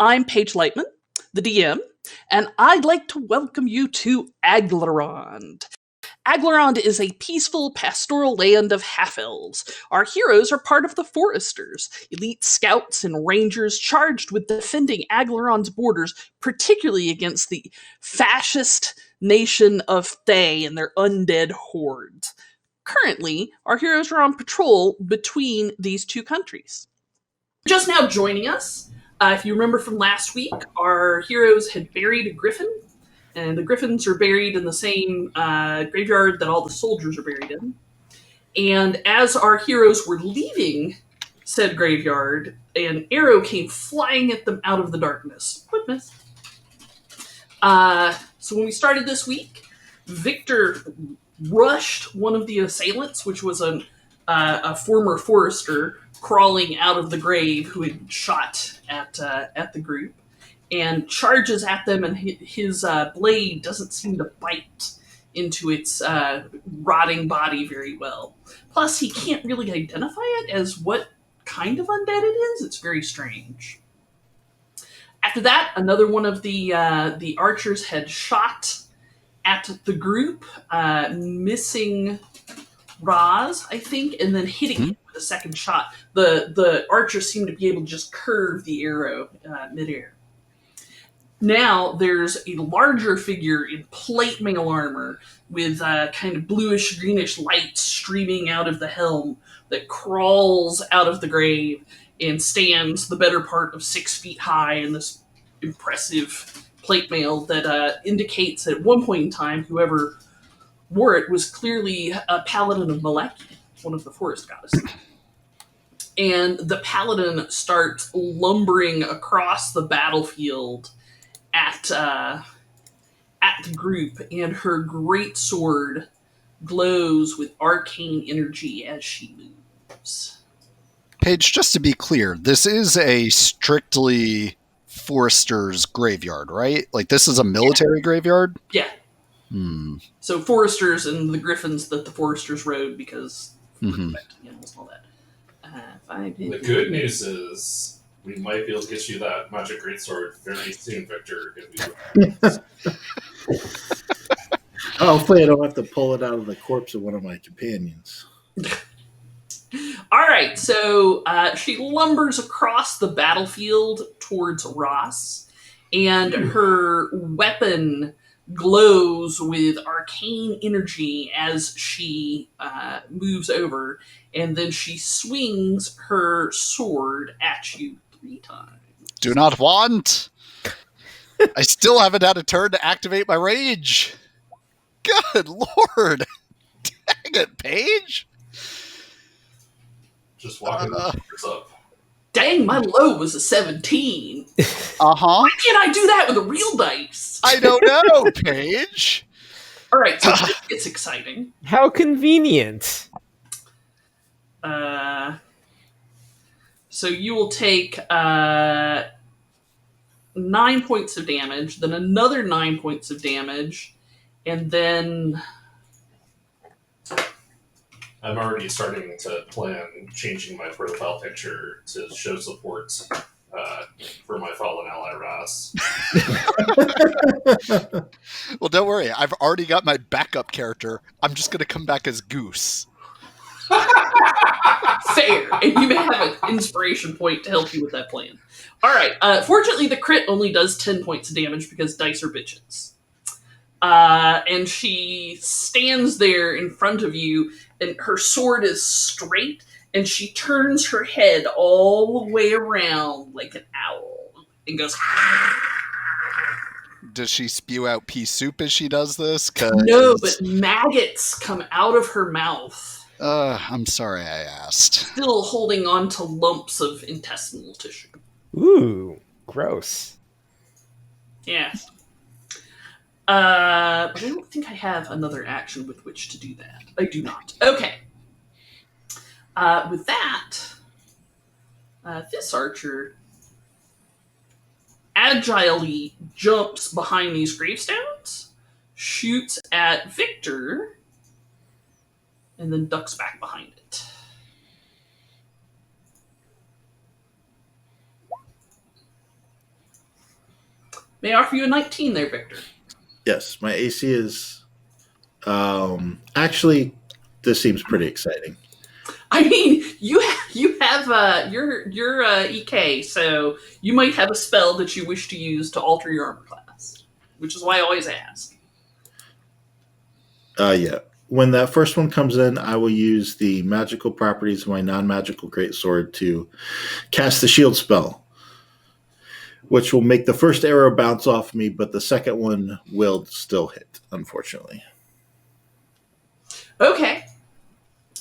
I'm Paige Lightman, the DM, and I'd like to welcome you to Aglarond. Aglarond is a peaceful pastoral land of half-elves. Our heroes are part of the Foresters, elite scouts and rangers charged with defending Aglarond's borders, particularly against the fascist nation of Thayan and their undead hordes. Currently, our heroes are on patrol between these two countries. Just now joining us, if you remember from last week, our heroes had buried a griffin, and the griffins are buried in the same graveyard that all the soldiers are buried in. And as our heroes were leaving said graveyard, an arrow came flying at them out of the darkness. What miss? So when we started this week, Victor rushed one of the assailants, which was a former forester crawling out of the grave who had shot at the group, and charges at them, and his blade doesn't seem to bite into its rotting body very well. Plus, he can't really identify it as what kind of undead it is. It's very strange. After that, another one of the archers had shot at the group, missing Raz, I think, and then hitting it with a second shot. The archer seemed to be able to just curve the arrow midair. Now there's a larger figure in plate mail armor with kind of bluish greenish light streaming out of the helm that crawls out of the grave and stands the better part of 6 feet high in this impressive plate mail that indicates that at one point in time whoever wore it was clearly a paladin of Maleki, one of the forest goddesses. And the paladin starts lumbering across the battlefield at the group, and her great sword glows with arcane energy as she moves. Paige, just to be clear, this is a strictly forester's graveyard, right? Like, this is a military graveyard? Yeah. So foresters and the griffins that the foresters rode because protecting animals and all that. The good news is we might be able to get you that magic greatsword very soon, Victor. Hopefully I don't have to pull it out of the corpse of one of my companions. All right, so she lumbers across the battlefield towards Ross, and her weapon glows with arcane energy as she moves over, and then she swings her sword at you 3 times. Do not want! I still haven't had a turn to activate my rage! Good lord! Dang it, Paige! Just walking the up. Dang, my low was a 17. Why can't I do that with a real dice? I don't know, Paige. All right, so this gets exciting. How convenient. So you will take 9 points of damage, then another 9 points of damage, and then... I'm already starting to plan changing my profile picture to show support for my fallen ally, Ross. Well, don't worry. I've already got my backup character. I'm just going to come back as Goose. Fair. And you may have an inspiration point to help you with that plan. All right. Fortunately, the crit only does 10 points of damage because dice are bitches. And she stands there in front of you, and her sword is straight, and she turns her head all the way around like an owl and goes... Does she spew out pea soup as she does this? No, but maggots come out of her mouth. I'm sorry I asked. Still holding on to lumps of intestinal tissue. Ooh, gross. Yeah. But I don't think I have another action with which to do that. I do not. Okay. With that, this archer agilely jumps behind these gravestones, shoots at Victor, and then ducks back behind it. May I offer you a 19 there, Victor? Yes, my AC is. Actually, this seems pretty exciting. I mean, you have your EK, so you might have a spell that you wish to use to alter your armor class, which is why I always ask. Yeah. When that first one comes in, I will use the magical properties of my non-magical greatsword to cast the shield spell, which will make the first arrow bounce off me, but the second one will still hit, unfortunately. Okay.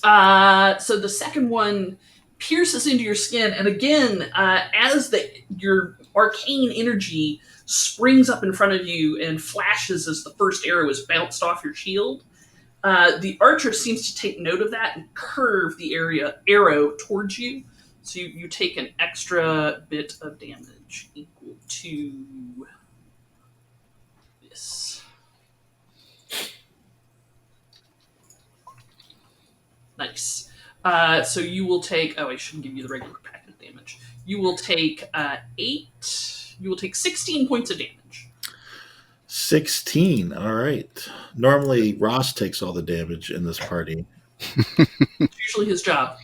So the second one pierces into your skin, and again, as your arcane energy springs up in front of you and flashes as the first arrow is bounced off your shield, the archer seems to take note of that and curve the arrow towards you. So you take an extra bit of damage equal to this. Nice. So you will take. Oh, I shouldn't give you the regular packet of damage. You will take 8. You will take 16 points of damage. 16. All right. Normally, Ross takes all the damage in this party. It's usually his job.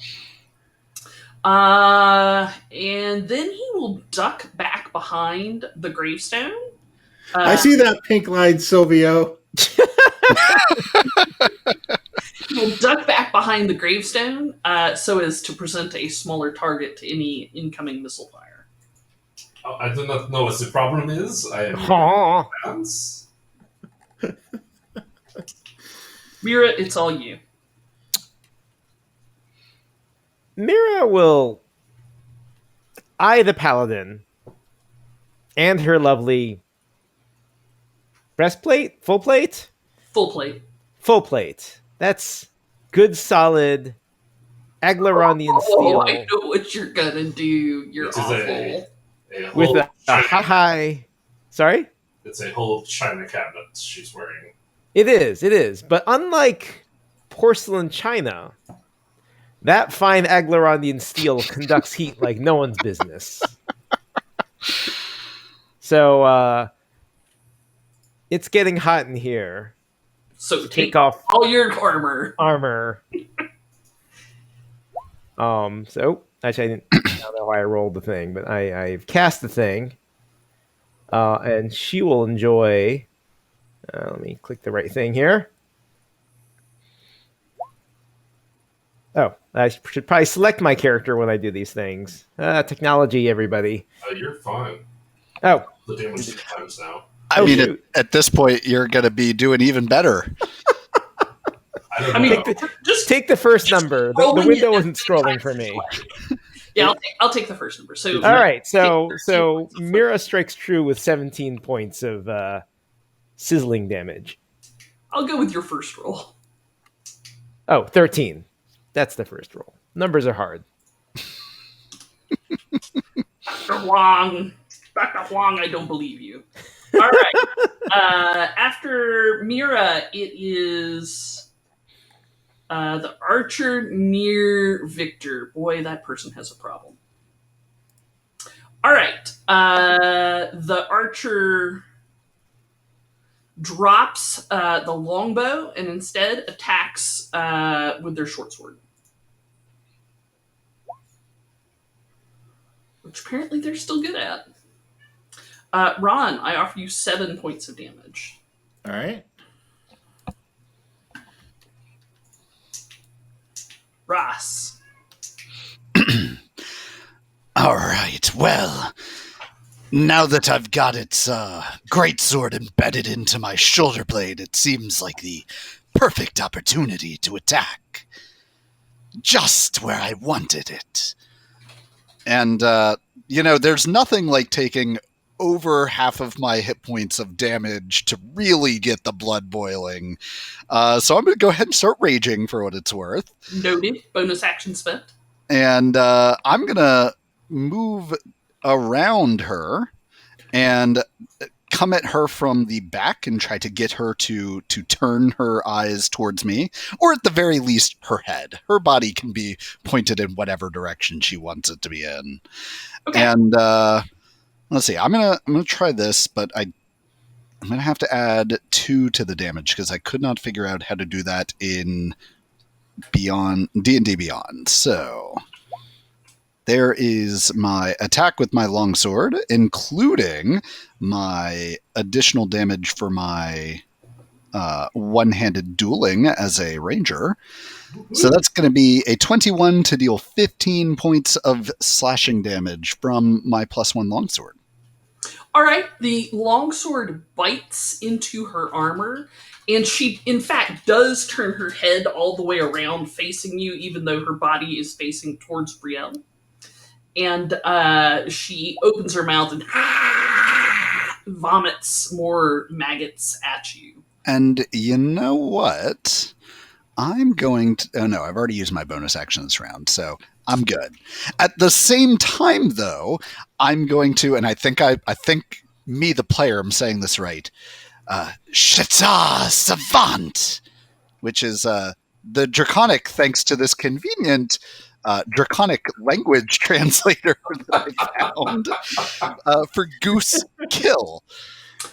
And then he will duck back behind the gravestone. I see that pink line, Silvio. He will duck back behind the gravestone so as to present a smaller target to any incoming missile fire. I do not know what the problem is. I am Aw. plans. Mira, it's all you. Mira will eye the paladin and her lovely breastplate, full plate, Full plate. full plate. That's good, solid Aglarondian Oh, steel I know what you're gonna do. You're Which is awful. a with whole a china, high. Sorry, it's a whole china cabinet she's wearing. it is. It is. But unlike porcelain china, that fine Aglarondian steel conducts heat like no one's business. So it's getting hot in here. So Take off all your armor. armor. So actually, I don't know why I rolled the thing, but I've cast the thing, and she will enjoy. Let me click the right thing here. Oh, I should probably select my character when I do these things. Technology, everybody. You're fine. Oh, The damage 2 times now. I Oh, mean, shoot. at this point, you're going to be doing even better. I mean, know. just take the first number. The rolling window it wasn't scrolling for me. Yeah, I'll take the first number. So All right, so take 13 points of Mira strikes true with 17 points of sizzling damage. I'll go with your first roll. Oh, 13. That's the first roll. Numbers are hard. Dr. Huang, I don't believe you. All right. After Mira, it is the archer near Victor. Boy, that person has a problem. All right. The archer drops the longbow and instead attacks with their short sword. Which apparently they're still good at. Ron, I offer you 7 points of damage. All right. Ross. All right, well, now that I've got its greatsword embedded into my shoulder blade, it seems like the perfect opportunity to attack. Just where I wanted it. And, there's nothing like taking over half of my hit points of damage to really get the blood boiling. So I'm going to go ahead and start raging for what it's worth. Noted. Bonus action spent. And I'm going to move around her and come at her from the back and try to get her to turn her eyes towards me, or at the very least her head. Her body can be pointed in whatever direction she wants it to be in. Okay. And Let's see. I'm gonna try this, but I'm gonna have to add 2 to the damage because I could not figure out how to do that in Beyond D&D Beyond. So there is my attack with my longsword, including my additional damage for my one-handed dueling as a ranger. So that's going to be a 21 to deal 15 points of slashing damage from my +1 longsword. All right, the longsword bites into her armor, and she, in fact, does turn her head all the way around facing you, even though her body is facing towards Brielle. And she opens her mouth and vomits more maggots at you. And you know what? I'm going to... Oh, no, I've already used my bonus action this round, so I'm good. At the same time, though, I'm going to... And I think me, the player, I'm saying this right. Shata Savant! Which is the Draconic, thanks to this convenient Draconic language translator that I found for Goose Kill.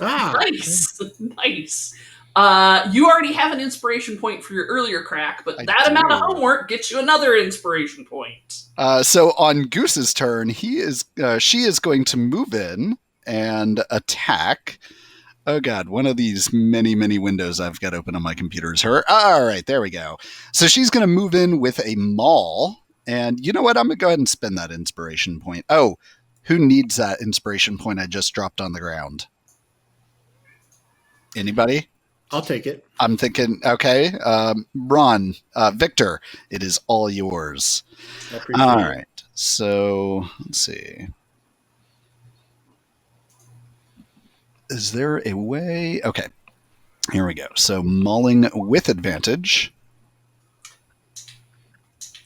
Nice. Nice. You already have an inspiration point for your earlier crack, but that amount of homework gets you another inspiration point. So on Goose's turn, she is going to move in and attack. Oh god, one of these many, many windows I've got open on my computer is her. All right, there we go. So she's going to move in with a maul, and you know what? I'm going to go ahead and spend that inspiration point. Oh, who needs that inspiration point I just dropped on the ground? Anybody? I'll take it. I'm thinking, okay. Ron, Victor, it is all yours. All right. So, let's see. Is there a way? Okay. Here we go. So, mauling with advantage.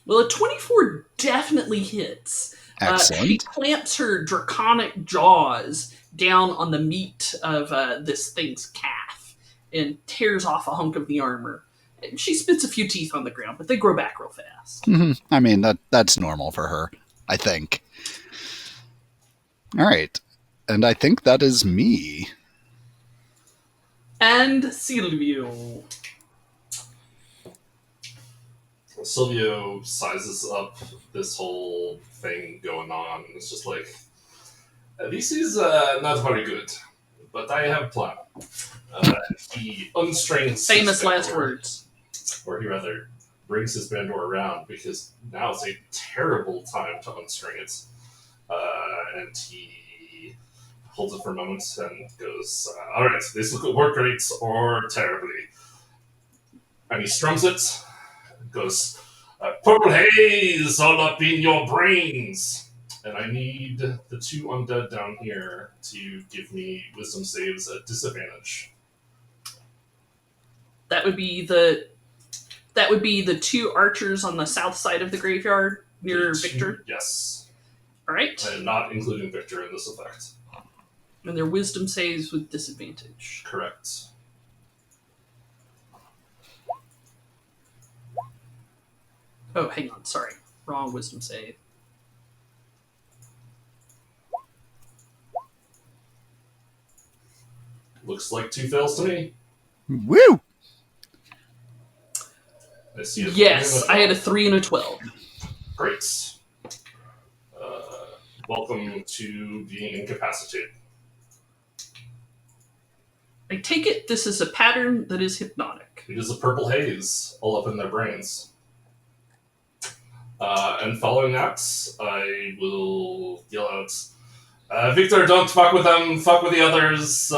Well, a 24 definitely hits. Excellent. She clamps her draconic jaws down on the meat of this thing's calf and tears off a hunk of the armor. She spits a few teeth on the ground, but they grow back real fast. Mm-hmm. I mean, that's normal for her, I think. All right. And I think that is me. And Silvio. Silvio sizes up this whole thing going on. It's just like, this is not very good, but I have a plan. He unstrings Famous his last Bandor, words. or he rather brings his Bandor around because now is a terrible time to unstring it. And he holds it for a moment and goes, all right, this will work great or terribly. And he strums it, goes, purple haze all up in your brains. And I need the 2 undead down here to give me wisdom saves at disadvantage. That would be the 2 archers on the south side of the graveyard near Victor. Yes. All right. I am not including Victor in this effect. And their wisdom saves with disadvantage. Correct. Oh, hang on. Sorry. Wrong wisdom save. Looks like 2 fails to me. Woo! I see a Yes, I had a 3 and a 12. Great. Welcome to being incapacitated. I take it this is a pattern that is hypnotic. It is a purple haze all up in their brains. And following that, I will yell out, Victor, don't fuck with them, fuck with the others,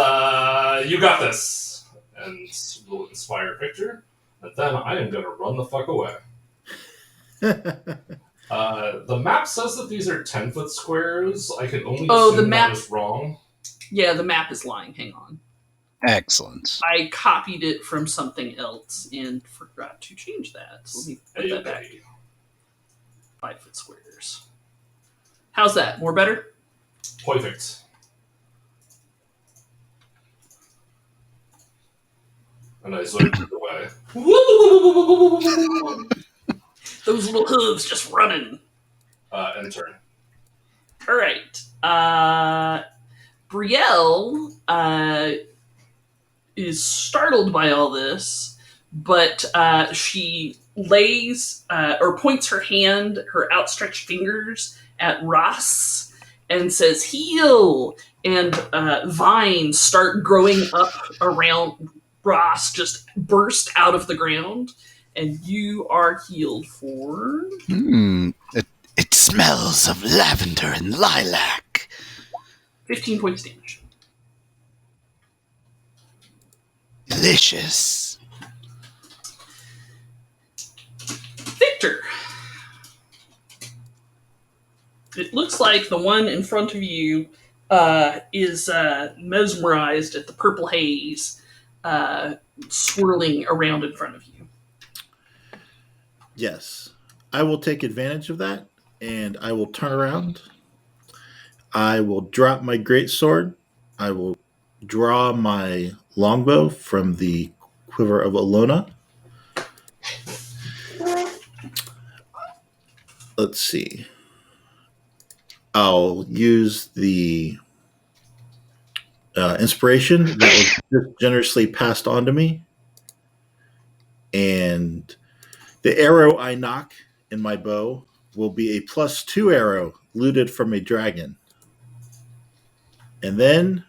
you got this. And we'll inspire Victor, and then I am going to run the fuck away. The map says that these are 10-foot squares. I can only assume the map that is wrong. Yeah, the map is lying. Hang on. Excellent. I copied it from something else and forgot to change that. So let me put that back. 5-foot squares. How's that? More better? Perfect. And I zerked it away. Those little hooves just running. Enter. All right. Brielle is startled by all this, but she lays or points her hand, her outstretched fingers at Ross and says, "Heal!" And vines start growing up around Ross, just burst out of the ground, and you are healed for It smells of lavender and lilac. 15 points damage. Delicious. Victor. It looks like the one in front of you is mesmerized at the purple haze swirling around in front of you. Yes. I will take advantage of that, and I will turn around. I will drop my greatsword. I will draw my longbow from the quiver of Alona. Let's see. I'll use the inspiration that was just generously passed on to me. And the arrow I knock in my bow will be a +2 arrow looted from a dragon. And then,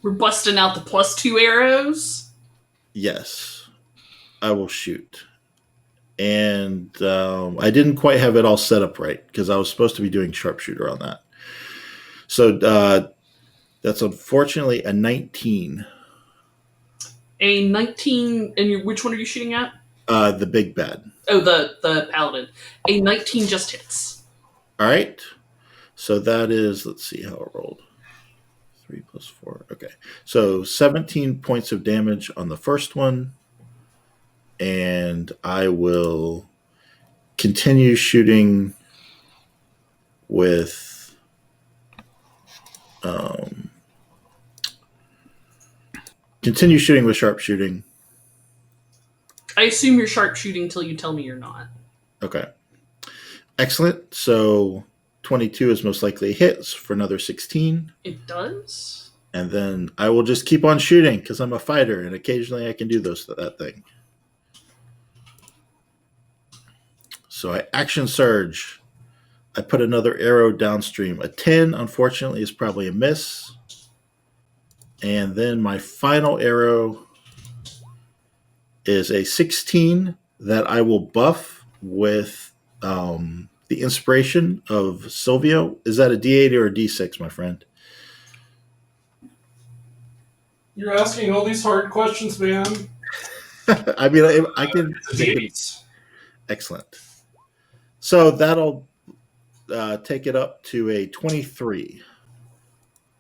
We're busting out the +2 arrows. yes, I will shoot. And I didn't quite have it all set up right because I was supposed to be doing sharpshooter on that. So that's unfortunately a 19. A 19, and which one are you shooting at? The big bad. Oh, the paladin. A 19 just hits. All right. So that is, let's see how it rolled. 3 + 4. Okay. So 17 points of damage on the first one. And I will continue shooting with sharpshooting. I assume you're sharpshooting till you tell me you're not. Okay. Excellent. So 22 is most likely a hit for another 16. It does? And then I will just keep on shooting because I'm a fighter, and occasionally I can do that thing. So I action surge. I put another arrow downstream. A 10, unfortunately, is probably a miss. And then my final arrow is a 16 that I will buff with the inspiration of Silvio. Is that a D8 or a D6, my friend? You're asking all these hard questions, man. I mean, I can. It's a D8. Excellent. So that'll take it up to a 23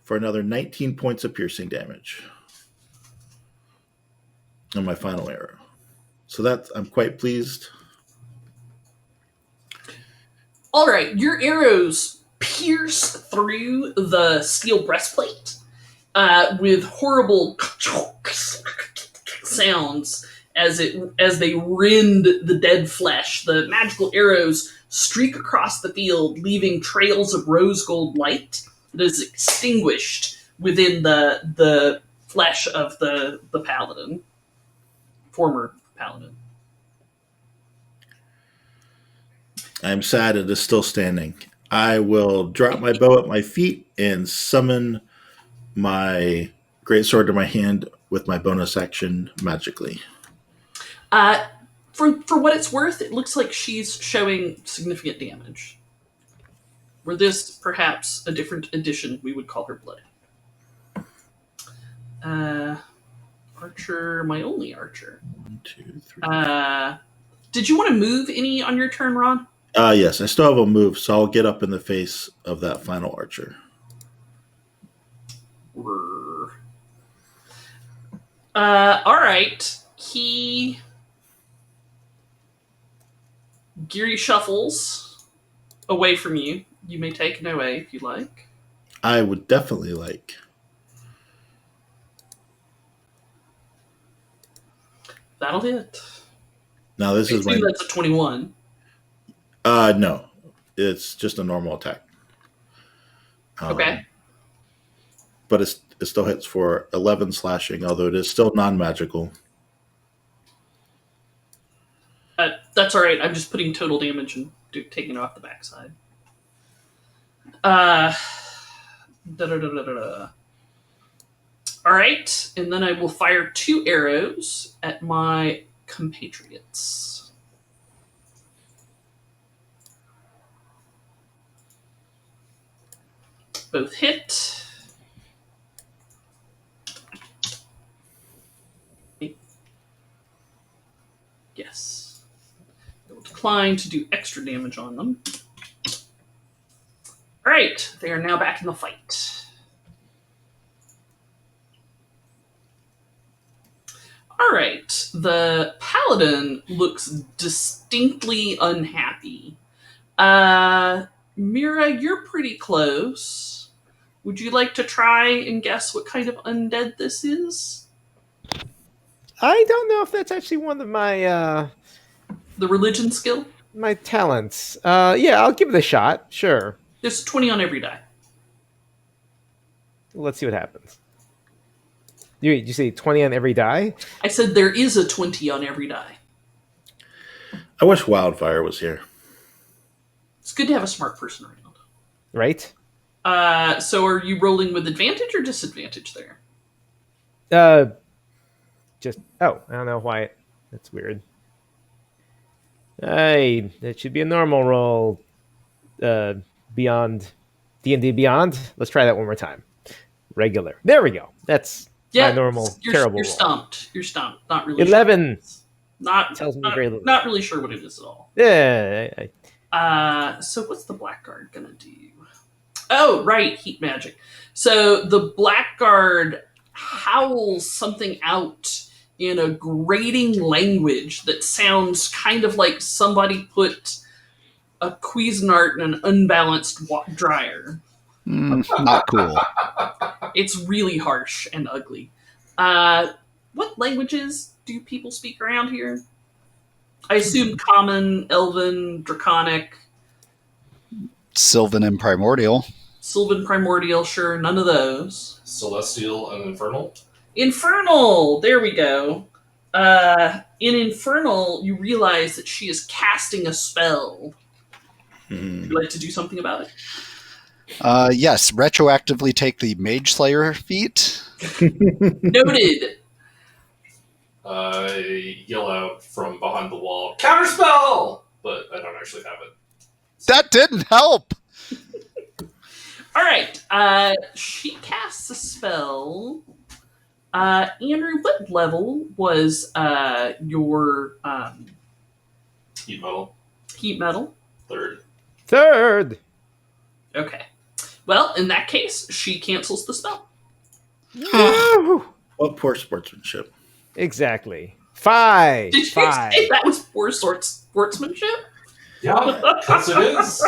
for another 19 points of piercing damage on my final arrow. So I'm quite pleased. All right, your arrows pierce through the steel breastplate with horrible sounds as they rend the dead flesh. The magical arrows streak across the field, leaving trails of rose gold light that is extinguished within the flesh of the paladin, former paladin. I'm sad it is still standing. I will drop my bow at my feet and summon my greatsword to my hand with my bonus action magically. For what it's worth, it looks like she's showing significant damage. Were this perhaps a different edition, we would call her blood. Archer, my only archer. 1, 2, 3. Did you want to move any on your turn, Ron? Yes, I still have a move, so I'll get up in the face of that final archer. All right. He Geary shuffles away from you. You may take an OA if you like. I would definitely like. That'll hit. Now this is my. That's a 21. No, it's just a normal attack. Okay. but it still hits for 11 slashing, although it is still non-magical. That's all right. I'm just putting total damage and taking it off the backside. Da da da da da. All right, and then I will fire 2 arrows at my compatriots. Both hit. Yes. I will decline to do extra damage on them. All right, they are now back in the fight. All right, the paladin looks distinctly unhappy. Mira, you're pretty close. Would you like to try and guess what kind of undead this is? I don't know if that's actually one of my The religion skill? my talents. Yeah, I'll give it a shot. Sure. There's 20 on every die. Let's see what happens. Did you say 20 on every die? I said there is a 20 on every die. I wish Wildfire was here. It's good to have a smart person around. Right? So are you rolling with advantage or disadvantage there? I don't know why. That's weird. Hey, that should be a normal roll. Beyond D&D Beyond. Let's try that one more time. Regular. There we go. That's my normal terrible You're roll. stumped. You're stumped. Not really. 11. Sure. Not Tells me not, very little. not really sure what it is at all. Yeah. So what's the Blackguard gonna do? Oh, right, heat magic. So the Blackguard howls something out in a grating language that sounds kind of like somebody put a Cuisinart in an unbalanced dryer. Not cool. It's really harsh and ugly. What languages do people speak around here? I assume Common, Elven, Draconic, Sylvan and Primordial. Sylvan, Primordial, sure, none of those. Celestial and Infernal. Infernal! There we go. In Infernal, you realize that she is casting a spell. Would you like to do something about it? Yes, retroactively take the Mage Slayer feat. Noted! I yell out from behind the wall, counterspell! But I don't actually have it. That didn't help! Alright, she casts a spell. Andrew, what level was your Heat metal. heat metal? Third. Okay. Well, in that case, she cancels the spell. Woo! What poor sportsmanship. Exactly. 5. Did you 5. say that was poor sportsmanship? Yeah, because it is.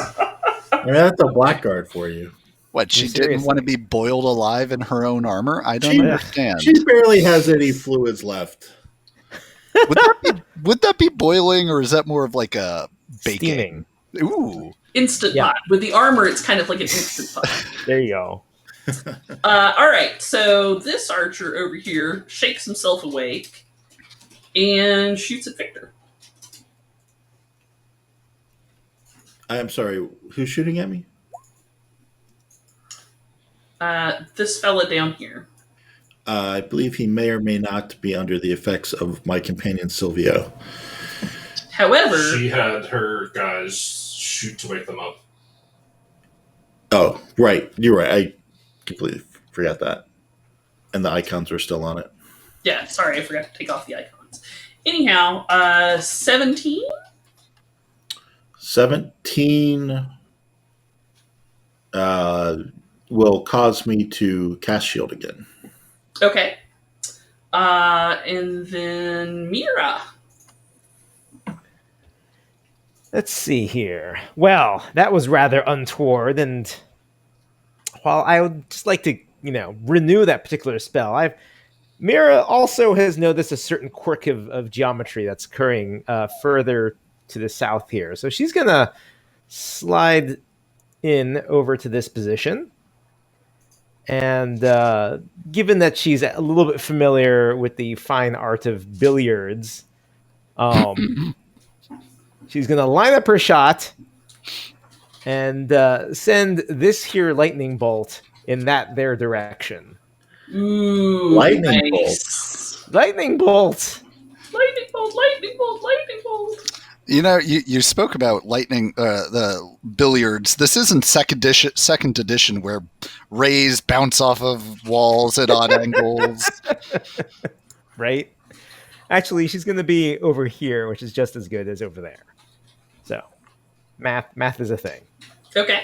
I mean, that's a Blackguard for you. What, she didn't Seriously. want to be boiled alive in her own armor? I don't She- understand. She barely has any fluids left. Would that be boiling, or is that more of like a baking? Steaming. Ooh. Instant Yeah. pot. With the armor, it's kind of like an instant pot. There you go. All right, so this archer over here shakes himself awake and shoots at Victor. I am sorry, who's shooting at me? This fella down here. I believe he may or may not be under the effects of my companion Silvio. However, She had her guys shoot to wake them up. Oh, right. You're right. I completely forgot that. And the icons are still on it. yeah, sorry, I forgot to take off the icons. Anyhow, 17? 17 will cause me to cast shield again. Okay. And then Mira. Let's see here. Well, that was rather untoward, and while I would just like to, renew that particular spell, Mira also has noticed a certain quirk of geometry that's occurring further to the south here. So she's gonna slide in over to this position, And given that she's a little bit familiar with the fine art of billiards, she's going to line up her shot and send this here lightning bolt in that their direction. Ooh, Lightning nice. Lightning bolt! Lightning bolt, lightning bolt, lightning bolt. You know, you spoke about lightning, the billiards. This isn't second edition where rays bounce off of walls at odd angles. Right? Actually, she's going to be over here, which is just as good as over there. So, math is a thing. Okay.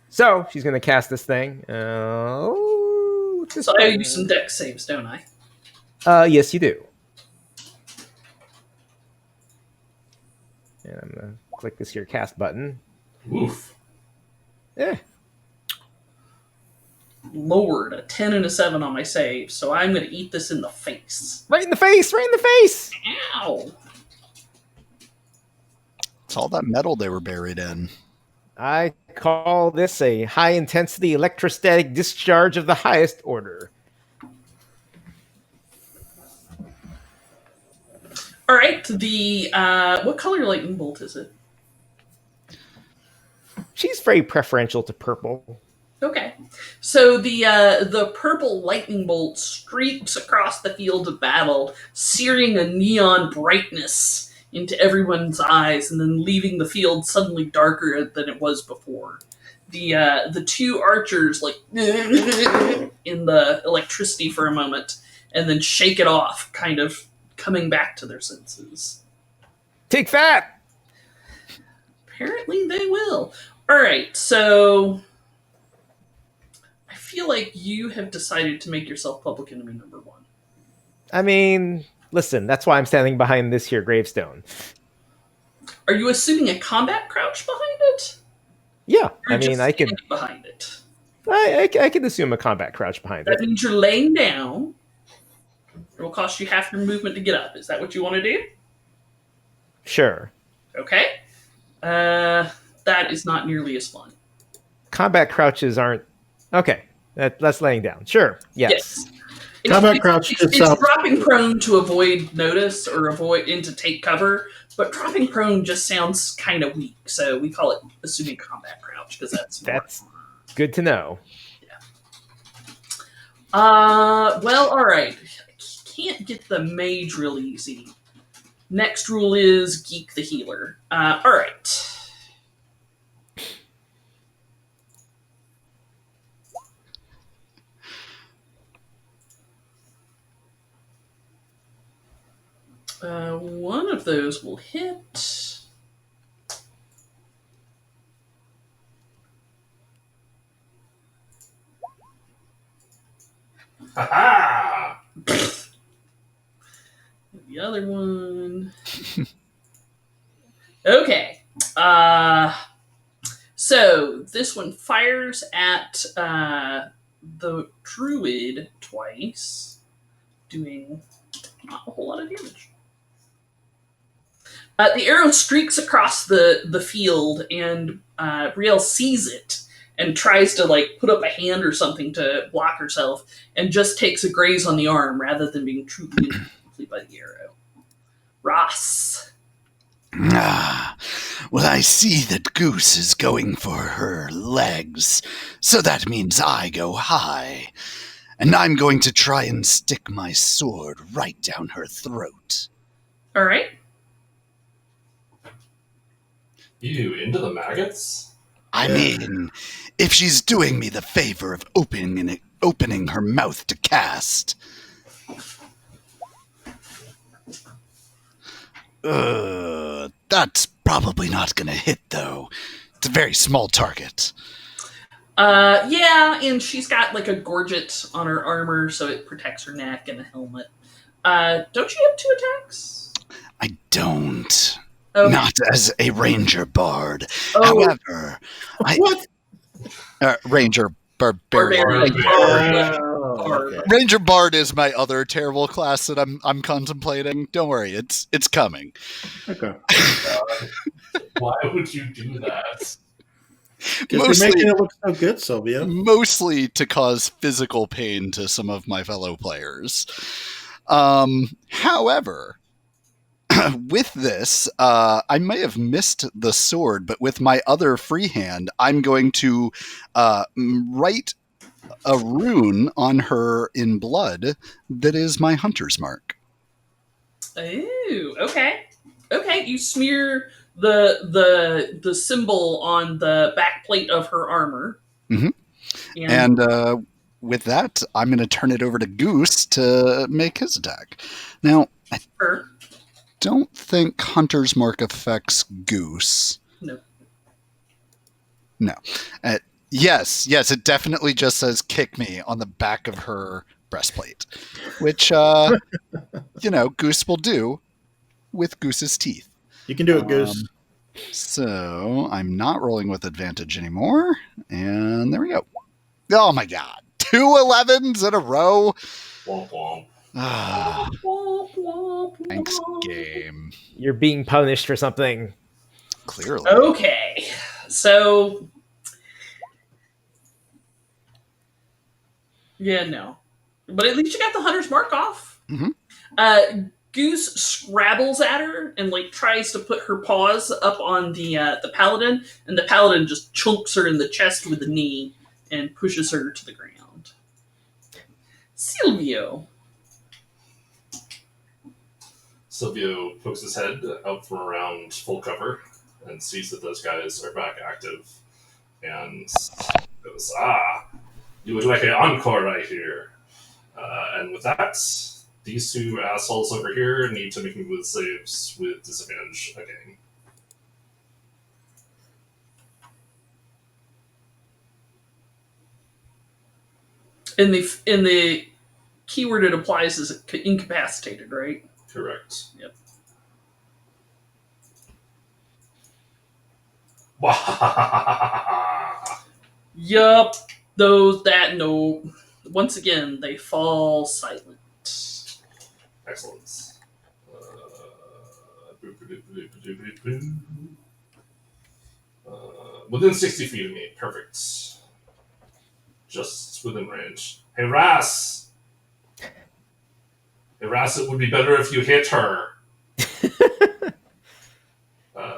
So she's going to cast this thing. So I owe you some dex saves, don't I? Yes, you do. And I'm going to click this here cast button. Oof. Yeah. Lord, a 10 and a 7 on my save, so I'm going to eat this in the face. Right in the face! Right in the face! Ow! It's all that metal they were buried in. I call this a high-intensity electrostatic discharge of the highest order. All right, the what color lightning bolt is it? She's very preferential to purple. Okay, so the purple lightning bolt streaks across the field of battle, searing a neon brightness into everyone's eyes, and then leaving the field suddenly darker than it was before. The two archers like in the electricity for a moment, and then shake it off, kind of coming back to their senses. Take that! Apparently they will. All right, so I feel like you have decided to make yourself public enemy number one. I mean, listen, that's why I'm standing behind this here gravestone. Are you assuming a combat crouch behind it? Yeah, Or I mean, just I could standing behind it. I could assume a combat crouch behind That it. means you're laying down. It will cost you half your movement to get up. Is that what you want to do? Sure. Okay. That is not nearly as fun. Combat crouches aren't... Okay, that's laying down. Sure, yes. Combat crouch It's just sounds dropping prone to avoid notice or avoid and to take cover, but dropping prone just sounds kind of weak, so we call it assuming combat crouch because That's good to know. Well, all right. Can't get the mage real easy. Next rule is geek the healer. All right. One of those will hit. Ha The other one. Okay. So this one fires at the druid twice, doing not a whole lot of damage. The arrow streaks across the field, and Riel sees it and tries to like put up a hand or something to block herself, and just takes a graze on the arm rather than being truly injured by the arrow. Ross. Ah, well, I see that Goose is going for her legs, so that means I go high. And I'm going to try and stick my sword right down her throat. All right. You into the maggots? I mean, if she's doing me the favor of opening her mouth to cast. That's probably not going to hit, though. It's a very small target. Yeah, and she's got like a gorget on her armor, so it protects her neck, and a helmet. Don't you have 2 attacks? I don't. Okay. Not as a ranger bard. Oh. However, what? Ranger barbarian. Barbarian. Okay. Ranger bard is my other terrible class that I'm contemplating. Don't worry, it's coming. Okay. Why would you do that? Because you're making it look so good, Sylvia. Mostly to cause physical pain to some of my fellow players. However, with this, I may have missed the sword, but with my other free hand, I'm going to write a rune on her in blood that is my hunter's mark. Ooh, okay. Okay, you smear the symbol on the back plate of her armor. Mm-hmm. And with that, I'm going to turn it over to Goose to make his attack. Now, I don't think Hunter's Mark affects Goose. No. No. Yes, it definitely just says kick me on the back of her breastplate, which, Goose will do with Goose's teeth. You can do it, Goose. So I'm not rolling with advantage anymore. And there we go. Oh my god. 2 11s in a row. Womp womp. Thanks, game. You're being punished for something. Clearly. Okay. So yeah, no. But at least you got the hunter's mark off. Mm-hmm. Goose scrabbles at her and tries to put her paws up on the paladin, and the paladin just chunks her in the chest with the knee and pushes her to the ground. Silvio pokes his head out from around full cover and sees that those guys are back active and goes, you would like an encore right here. And with that, these two assholes over here need to make me with saves with disadvantage again. in the keyword it applies is incapacitated, right? Correct. Yep. Yup. No. Once again, they fall silent. Excellent. Within 60 feet of me. Perfect. Just within range. Hey, Ras! It would be better if you hit her.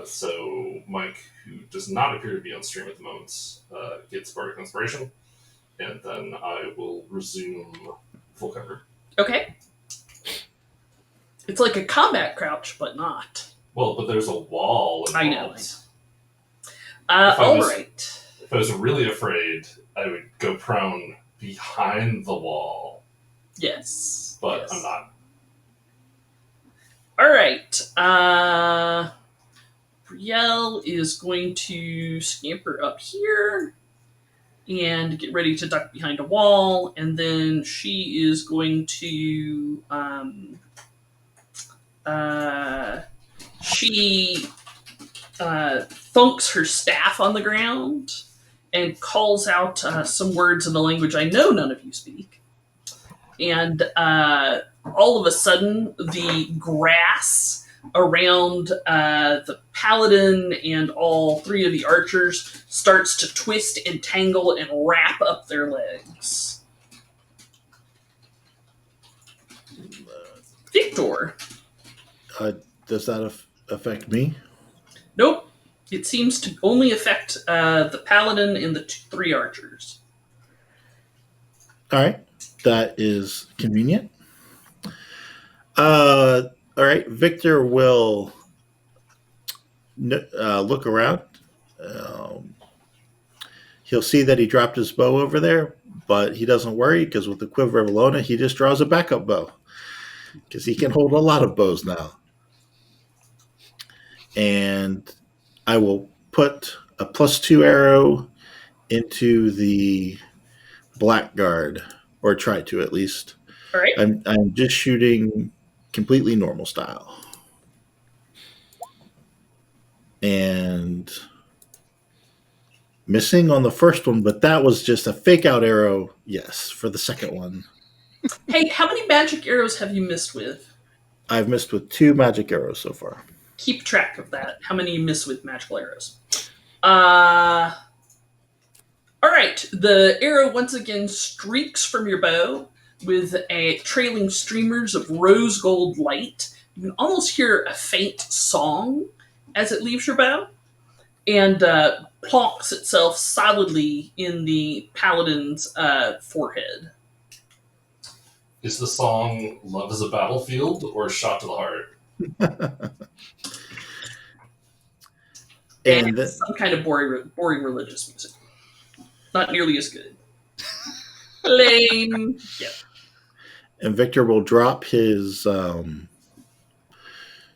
So Mike, who does not appear to be on stream at the moment, gets Bardic Inspiration, and then I will resume full cover. Okay. It's like a combat crouch, but not. Well, but there's a wall involved. I know. All right. If I was really afraid, I would go prone behind the wall. Yes. But yes. I'm not. All right. Brielle is going to scamper up here and get ready to duck behind a wall, and then she is going to she thunks her staff on the ground and calls out some words in a language I know none of you speak. And all of a sudden, the grass around the paladin and all three of the archers starts to twist and tangle and wrap up their legs. Victor. Does that affect me? Nope. It seems to only affect the paladin and the three archers. All right. That is convenient. All right. Victor will look around. He'll see that he dropped his bow over there, but he doesn't worry because with the Quiver of Alona, he just draws a backup bow because he can hold a lot of bows now. And I will put a +2 arrow into the blackguard, or try to at least. All right. I'm just shooting completely normal style. And missing on the first one, but that was just a fake out arrow, yes, for the second one. Hey, how many magic arrows have you missed with? I've missed with 2 magic arrows so far. Keep track of that. How many you miss with magical arrows? All right. The arrow once again streaks from your bow with a trailing streamers of rose gold light. You can almost hear a faint song as it leaves your bow and plonks itself solidly in the paladin's forehead. Is the song "Love Is a Battlefield" or "Shot to the Heart"? And some kind of boring religious music. Not nearly as good. Lame. Yeah. And Victor will drop his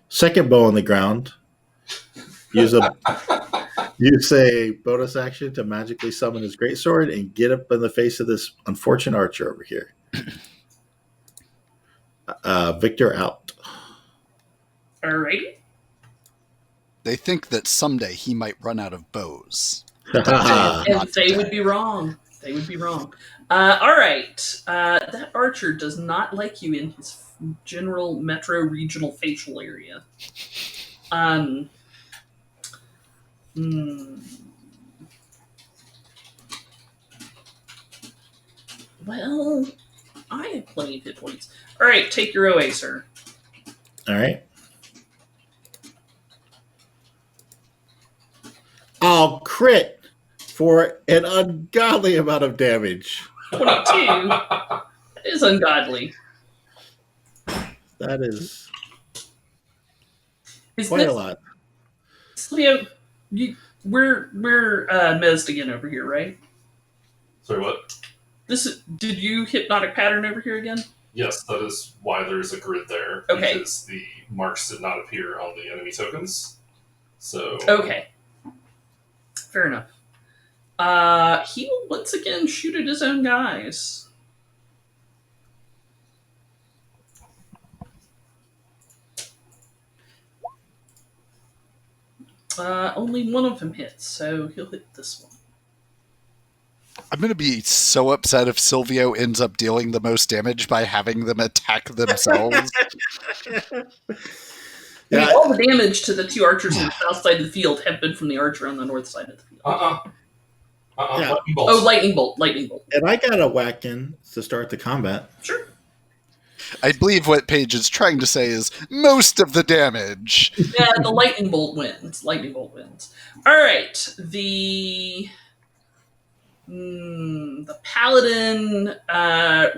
second bow on the ground. Use a bonus action to magically summon his greatsword and get up in the face of this unfortunate archer over here. Victor out. Alrighty. They think that someday he might run out of bows. And they would be wrong. They would be wrong. All right. That archer does not like you in his general metro regional facial area. Well, I have plenty of hit points. All right, take your OA, sir. All right. I'll crit for an ungodly amount of damage. 22. That is ungodly. That is Is quite this, a lot. Leo, we're mezzed again over here, right? Sorry, what? Did you hypnotic pattern over here again? Yes, that is why there's a grid there. Okay. Because the marks did not appear on the enemy tokens. So. Okay. Fair enough. He will once again shoot at his own guys. Only one of them hits, so he'll hit this one. I'm going to be so upset if Silvio ends up dealing the most damage by having them attack themselves. I mean, all the damage to the two archers on the south side of the field have been from the archer on the north side of the field. Yeah. Lightning bolt. Oh, lightning bolt. And I got a whack in to start the combat. Sure. I believe what Paige is trying to say is most of the damage. Yeah, the lightning bolt wins. All right. The paladin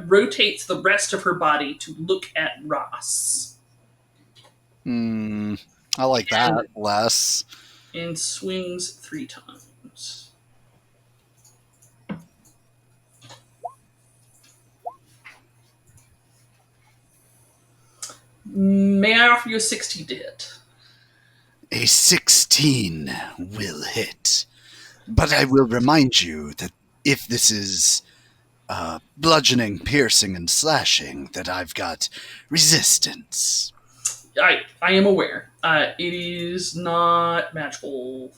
rotates the rest of her body to look at Ross. I like that less. And swings 3 times. May I offer you a 16 to hit? A 16 will hit. But I will remind you that if this is bludgeoning, piercing, and slashing, that I've got resistance. I am aware. It is not magical.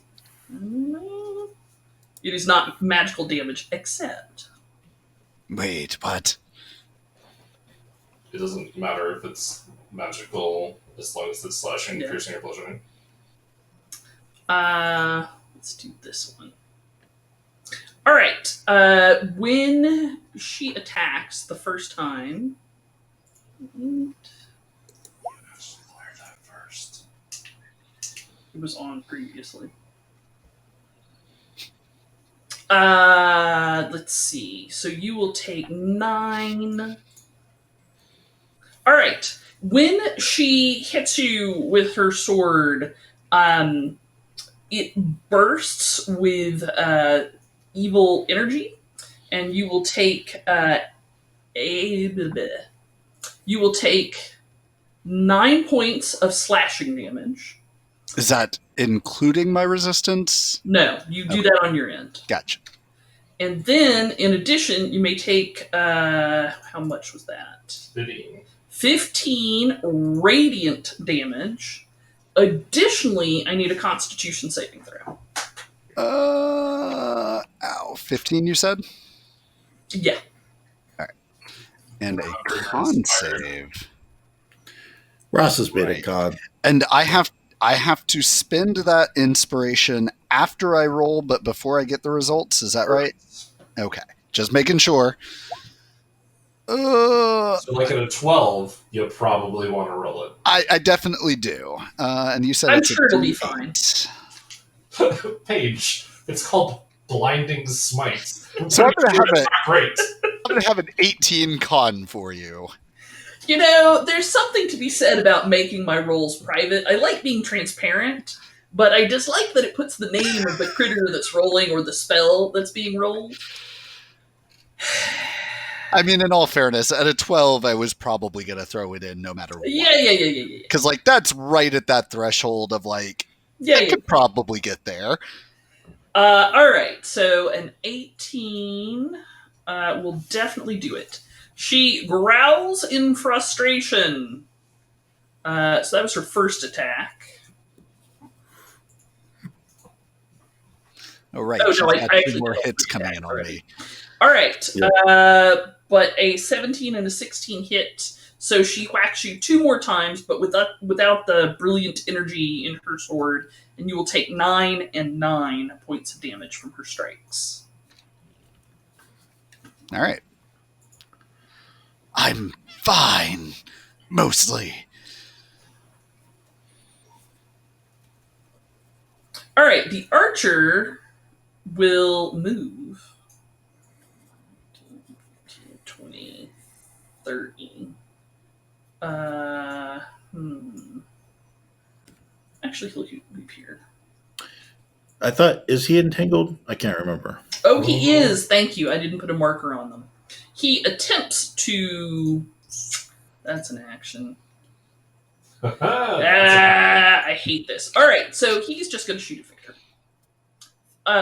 It is not magical damage, except. Wait, what? It doesn't matter if it's magical as long as it's slashing, piercing, or bludgeoning. Let's do this one. All right. When she attacks the first time. It was on previously. Let's see. So you will take 9. All right. When she hits you with her sword, it bursts with evil energy, and you will take 9 points of slashing damage. Is that including my resistance? No, you do that on your end. Gotcha. And then, in addition, you may take, how much was that? 15 radiant damage. Additionally, I need a Constitution saving throw. 15 you said? Yeah. All right. And a con save. Ross has made a con. And I have I have to spend that inspiration after I roll, but before I get the results. Is that right? Okay. Just making sure. So, like at a 12, you probably want to roll it. I definitely do. And you said I'm it's sure a it'll be D8. fine. Paige, it's called Blinding Smite. So I'm gonna have It's not great. I'm gonna have an 18 con for you. You know, there's something to be said about making my rolls private. I like being transparent, but I dislike that it puts the name of the critter that's rolling or the spell that's being rolled. I mean, in all fairness, at a 12, I was probably gonna throw it in no matter what. Yeah. Because like that's right at that threshold of like Yeah. could probably get there. All right, so an 18 will definitely do it. She growls in frustration. So that was her first attack. Oh right, Oh, she's no, I got actually two more did hits three coming attacks in already. already. All right, Yeah. but a 17 and a 16 hit, so she whacks you 2 more times, but without the brilliant energy in her sword, and you will take 9 and 9 points of damage from her strikes. All right. I'm fine, mostly. All right, the archer will move 20, 30. Actually, he'll leap here. I thought, is he entangled? I can't remember. Oh, he is. Thank you. I didn't put a marker on them. He attempts to. That's an action. I hate this. All right, so he's just going to shoot at Victor.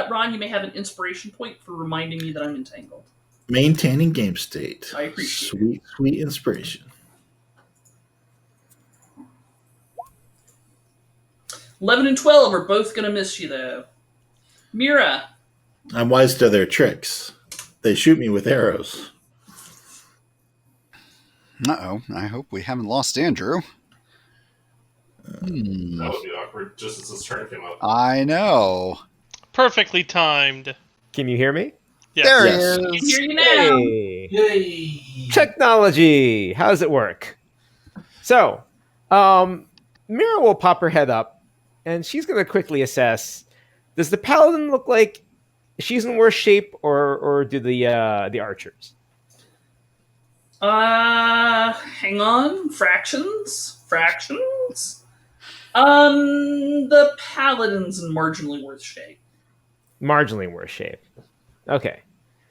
Ron, you may have an inspiration point for reminding me that I'm entangled. Maintaining game state. I appreciate it. Sweet inspiration. 11 and 12 are both going to miss you, though. Mira. I'm wise to their tricks. They shoot me with arrows. Uh-oh. I hope we haven't lost Andrew. That would be awkward, just as his turn came up. I know. Perfectly timed. Can you hear me? Yes. There Yes. he I can is. hear you now. Hey. Yay! Technology. How does it work? So, Mira will pop her head up, and she's going to quickly assess: does the paladin look like she's in worse shape, or do the archers? Hang on. Fractions. The paladin's in marginally worse shape. Marginally worse shape. Okay.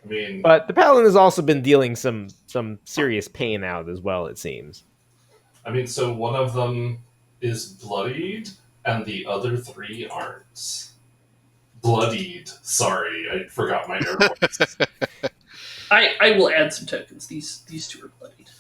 I mean, But the paladin has also been dealing some serious pain out as well, it seems. so one of them is bloodied, and the other 3 aren't. Bloodied. Sorry, I forgot my air quotes. I will add some tokens. These 2 are bloodied.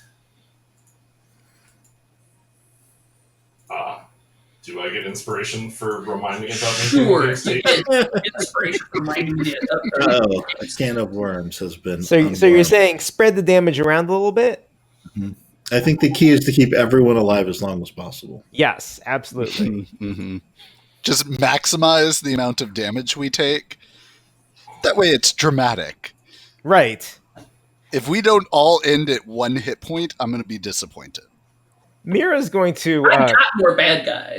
Do I get inspiration for reminding about Sure. maintaining You game state? get inspiration for reminding me of Oh, a can of worms has been. So you're unwound. saying spread the damage around a little bit? I think the key is to keep everyone alive as long as possible. Yes, absolutely. Mm-hmm. Just maximize the amount of damage we take. That way it's dramatic. Right. If we don't all end at 1 hit point, I'm going to be disappointed. Mira's going to. I've got more bad guys.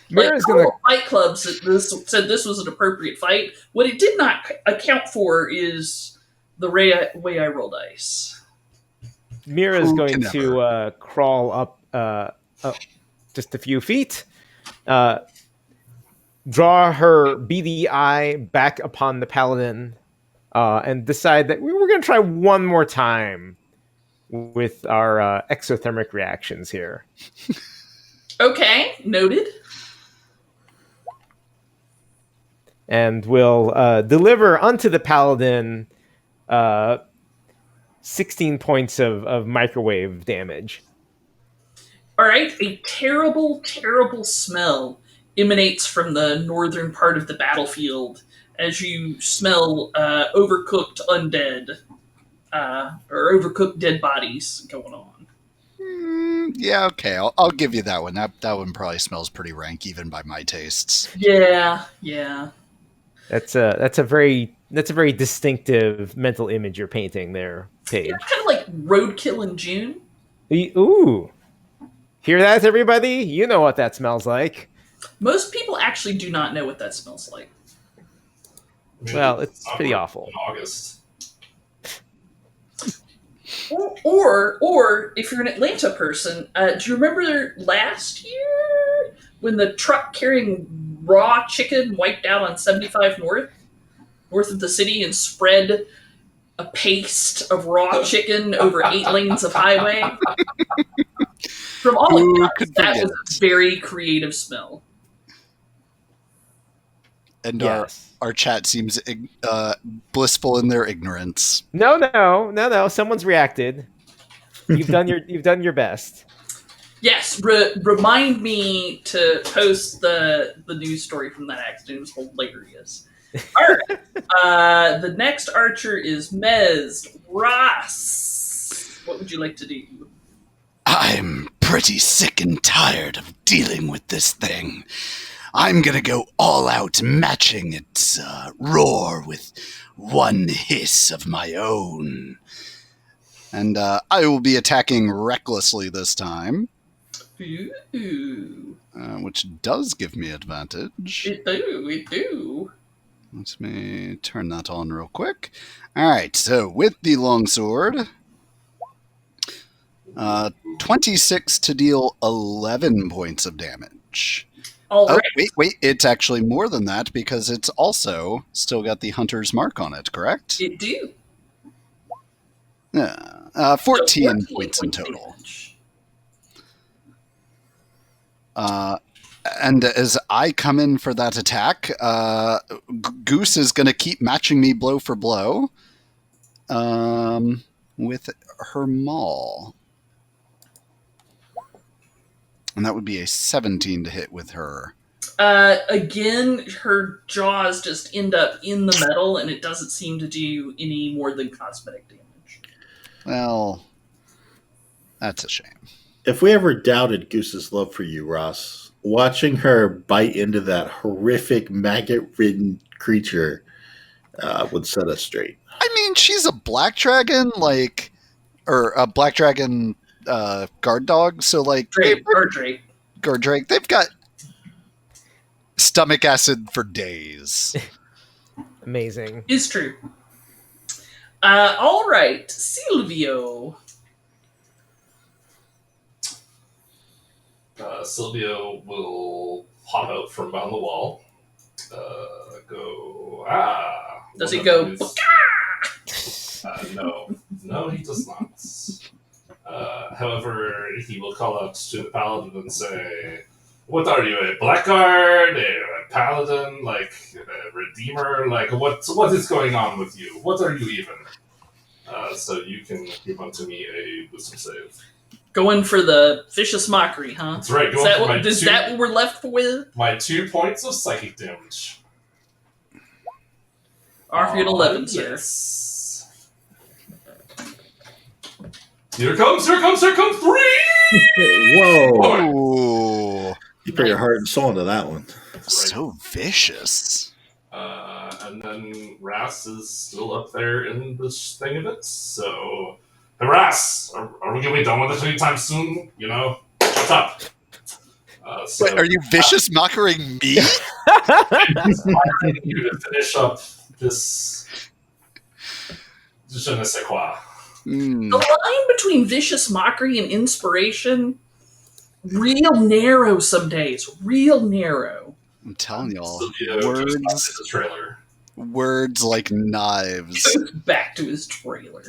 Mira's going to. Fight Club said this was an appropriate fight. What it did not account for is the way I roll dice. Mira's Who going can to crawl up just a few feet, draw her beady eye back upon the paladin, and decide that we're going to try one more time with our exothermic reactions here. Okay, noted. And we'll deliver unto the paladin 16 points of microwave damage. All right, a terrible, terrible smell emanates from the northern part of the battlefield as you smell overcooked undead or overcooked dead bodies going on. Yeah, okay. I'll give you that one. That one probably smells pretty rank, even by my tastes. Yeah. That's a very distinctive mental image you're painting there, Yeah, Paige. kind of like roadkill in June. Ooh, hear that, everybody? You know what that smells like. Most people actually do not know what that smells like. I mean, Well, it's pretty in awful. August. Or if you're an Atlanta person, do you remember last year when the truck carrying raw chicken wiped out on 75 north of the city and spread a paste of raw chicken over 8 lanes of highway? From all Who accounts, could that forget was it? a very creative smell. And Yes. our chat seems blissful in their ignorance. No. Someone's reacted. You've done your best. Yes, remind me to post the news story from that accident. It was hilarious. All right. The next archer is Mez Ross. What would you like to do? I'm pretty sick and tired of dealing with this thing. I'm gonna go all out, matching its roar with one hiss of my own. And I will be attacking recklessly this time, Ooh. which does give me advantage. It do. Let me turn that on real quick. All right, so with the longsword, 26 to deal 11 points of damage. All Oh, right. wait, it's actually more than that because it's also still got the hunter's mark on it, correct? It do. Yeah. 14 So 14 points in total. damage. And as I come in for that attack, Goose is going to keep matching me blow for blow with her maul. And that would be a 17 to hit with her. Again, her jaws just end up in the metal, and it doesn't seem to do any more than cosmetic damage. Well, that's a shame. If we ever doubted Goose's love for you, Ross, watching her bite into that horrific maggot-ridden creature would set us straight. I mean, she's a black dragon, or a black dragon guard dog, so Drake. guard drake. They've got stomach acid for days. Amazing. Is true. All right, Silvio. Silvio will pop out from behind the wall. Does he go? No, he does not. However, he will call out to the paladin and say, "What are you, a blackguard, a paladin, a redeemer? What is going on with you? What are you even?" So you can give unto me a wisdom save. Going for the vicious mockery, huh? That's right. Is that what we're left with? My 2 points of psychic damage. Offer you an 11, sir. Yes. Here comes 3! Whoa! Ooh, You put your heart and soul into that one. so vicious. And then Ras is still up there in this thing of it, so... Hey, Ras! Are we going to be done with this anytime soon? What's up? Wait, are you vicious mockering me? You to finish up this... Je ne sais quoi. The line between vicious mockery and inspiration, real narrow some days. Real narrow. I'm telling y'all, Silvio just popped the trailer. words like knives. Goes back to his trailer.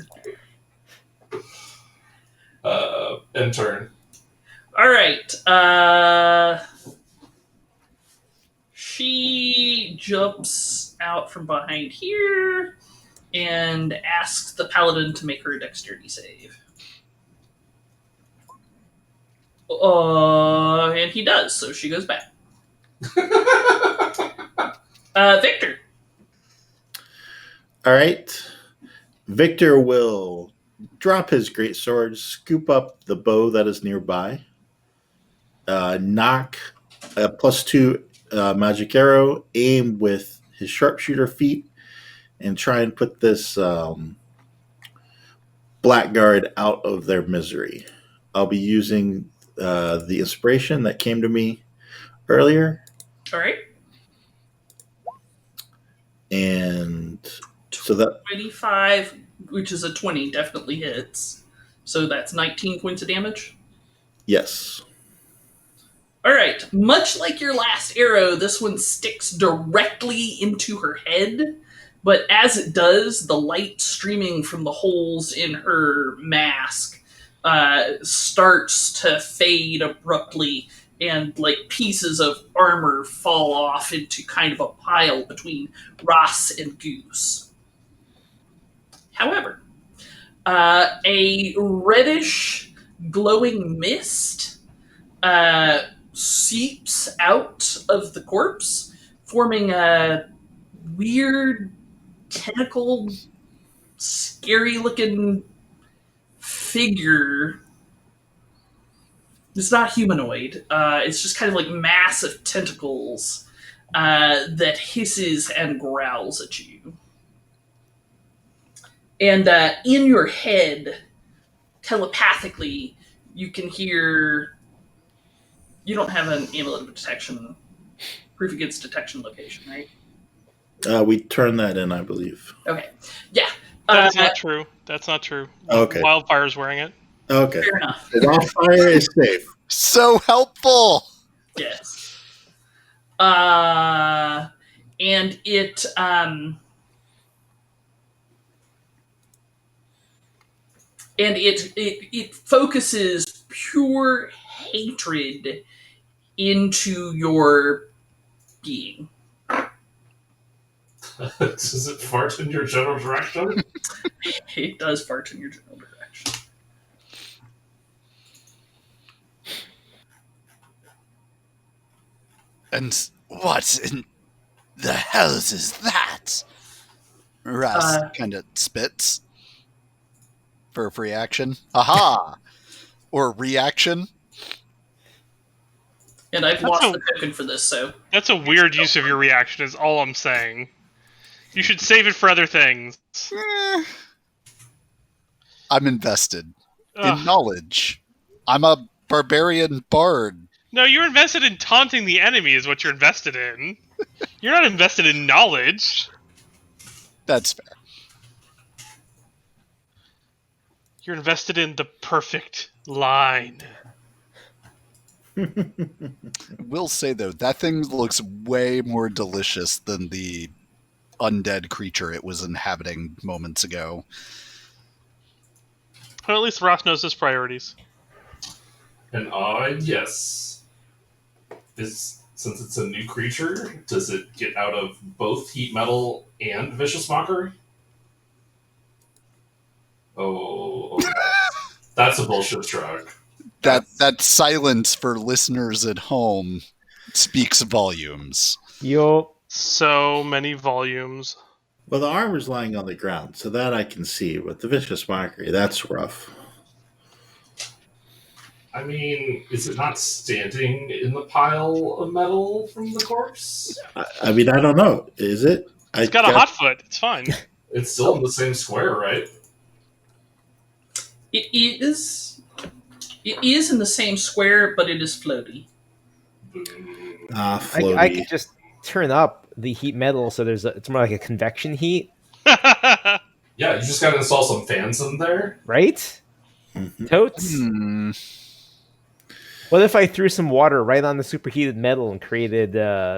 End turn. All right. She jumps out from behind here and asks the paladin to make her a dexterity save. And he does, so she goes back. Victor. All right. Victor will drop his greatsword, scoop up the bow that is nearby, knock a +2 magic arrow, aim with his sharpshooter feat, and try and put this blackguard out of their misery. I'll be using the inspiration that came to me earlier, All right. and so that 25, which is a 20, definitely hits. So that's 19 points of damage. yes. All right. Much like your last arrow, this one sticks directly into her head. But as it does, the light streaming from the holes in her mask starts to fade abruptly, and like pieces of armor fall off into kind of a pile between Ross and Goose. However, a reddish glowing mist seeps out of the corpse, forming a weird, tentacle, scary looking figure. It's not humanoid. It's just kind of like massive tentacles that hisses and growls at you. And in your head, telepathically, you can hear. You don't have an amulet of detection, proof against detection location, right? We turned that in, I believe. Okay. Yeah. That's not true. That's not true. Okay. Wildfire's wearing it. Okay. Fair enough. And off fire is safe. So helpful. Yes. And it focuses pure hatred into your being. Does it fart in your general direction? It does fart in your general direction. And what in the hells is that? Russ kind of spits for a free action. Aha! Or reaction. And I've That's lost a- the token for this, so That's a weird use of your reaction, is all I'm saying. You should save it for other things. I'm invested Ugh. in knowledge. I'm a barbarian bard. No, you're invested in taunting the enemy is what you're invested in. You're not invested in knowledge. That's fair. You're invested in the perfect line. Will say though, that thing looks way more delicious than the undead creature it was inhabiting moments ago. Well, at least Ross knows his priorities. And yes. Since it's a new creature, does it get out of both heat metal and vicious mockery? Oh, that's a bullshit shrug. That silence for listeners at home speaks volumes. Yup. So many volumes. Well, the armor's lying on the ground, so that I can see. But the vicious mockery, that's rough. I mean, is it not standing in the pile of metal from the corpse? I mean, I don't know. Is it? It's got a hot foot. It's fine. It's still in the same square, right? it is. It is in the same square, but it is floaty. Floaty. I could just turn up the heat metal so it's more like a convection heat, Yeah, you just gotta install some fans in there. right? Mhm. Totes. What if I threw some water right on the superheated metal and created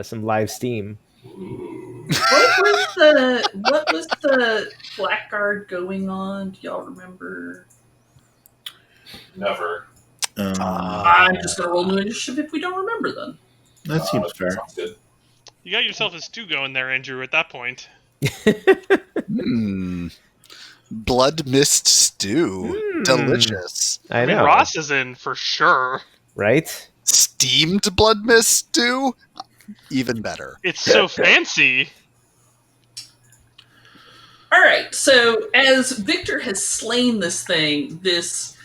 some live steam? What was the blackguard going on? Do y'all remember? Never. I'm just gonna roll new initiative if we don't remember then. That seems fair. Sounds good. You got yourself a stew going there, Andrew, at that point. Blood mist stew. Delicious. I mean, know, Ross is in for sure. right? Steamed blood mist stew? Even better. It's so fancy. All right, so as Victor has slain this thing, this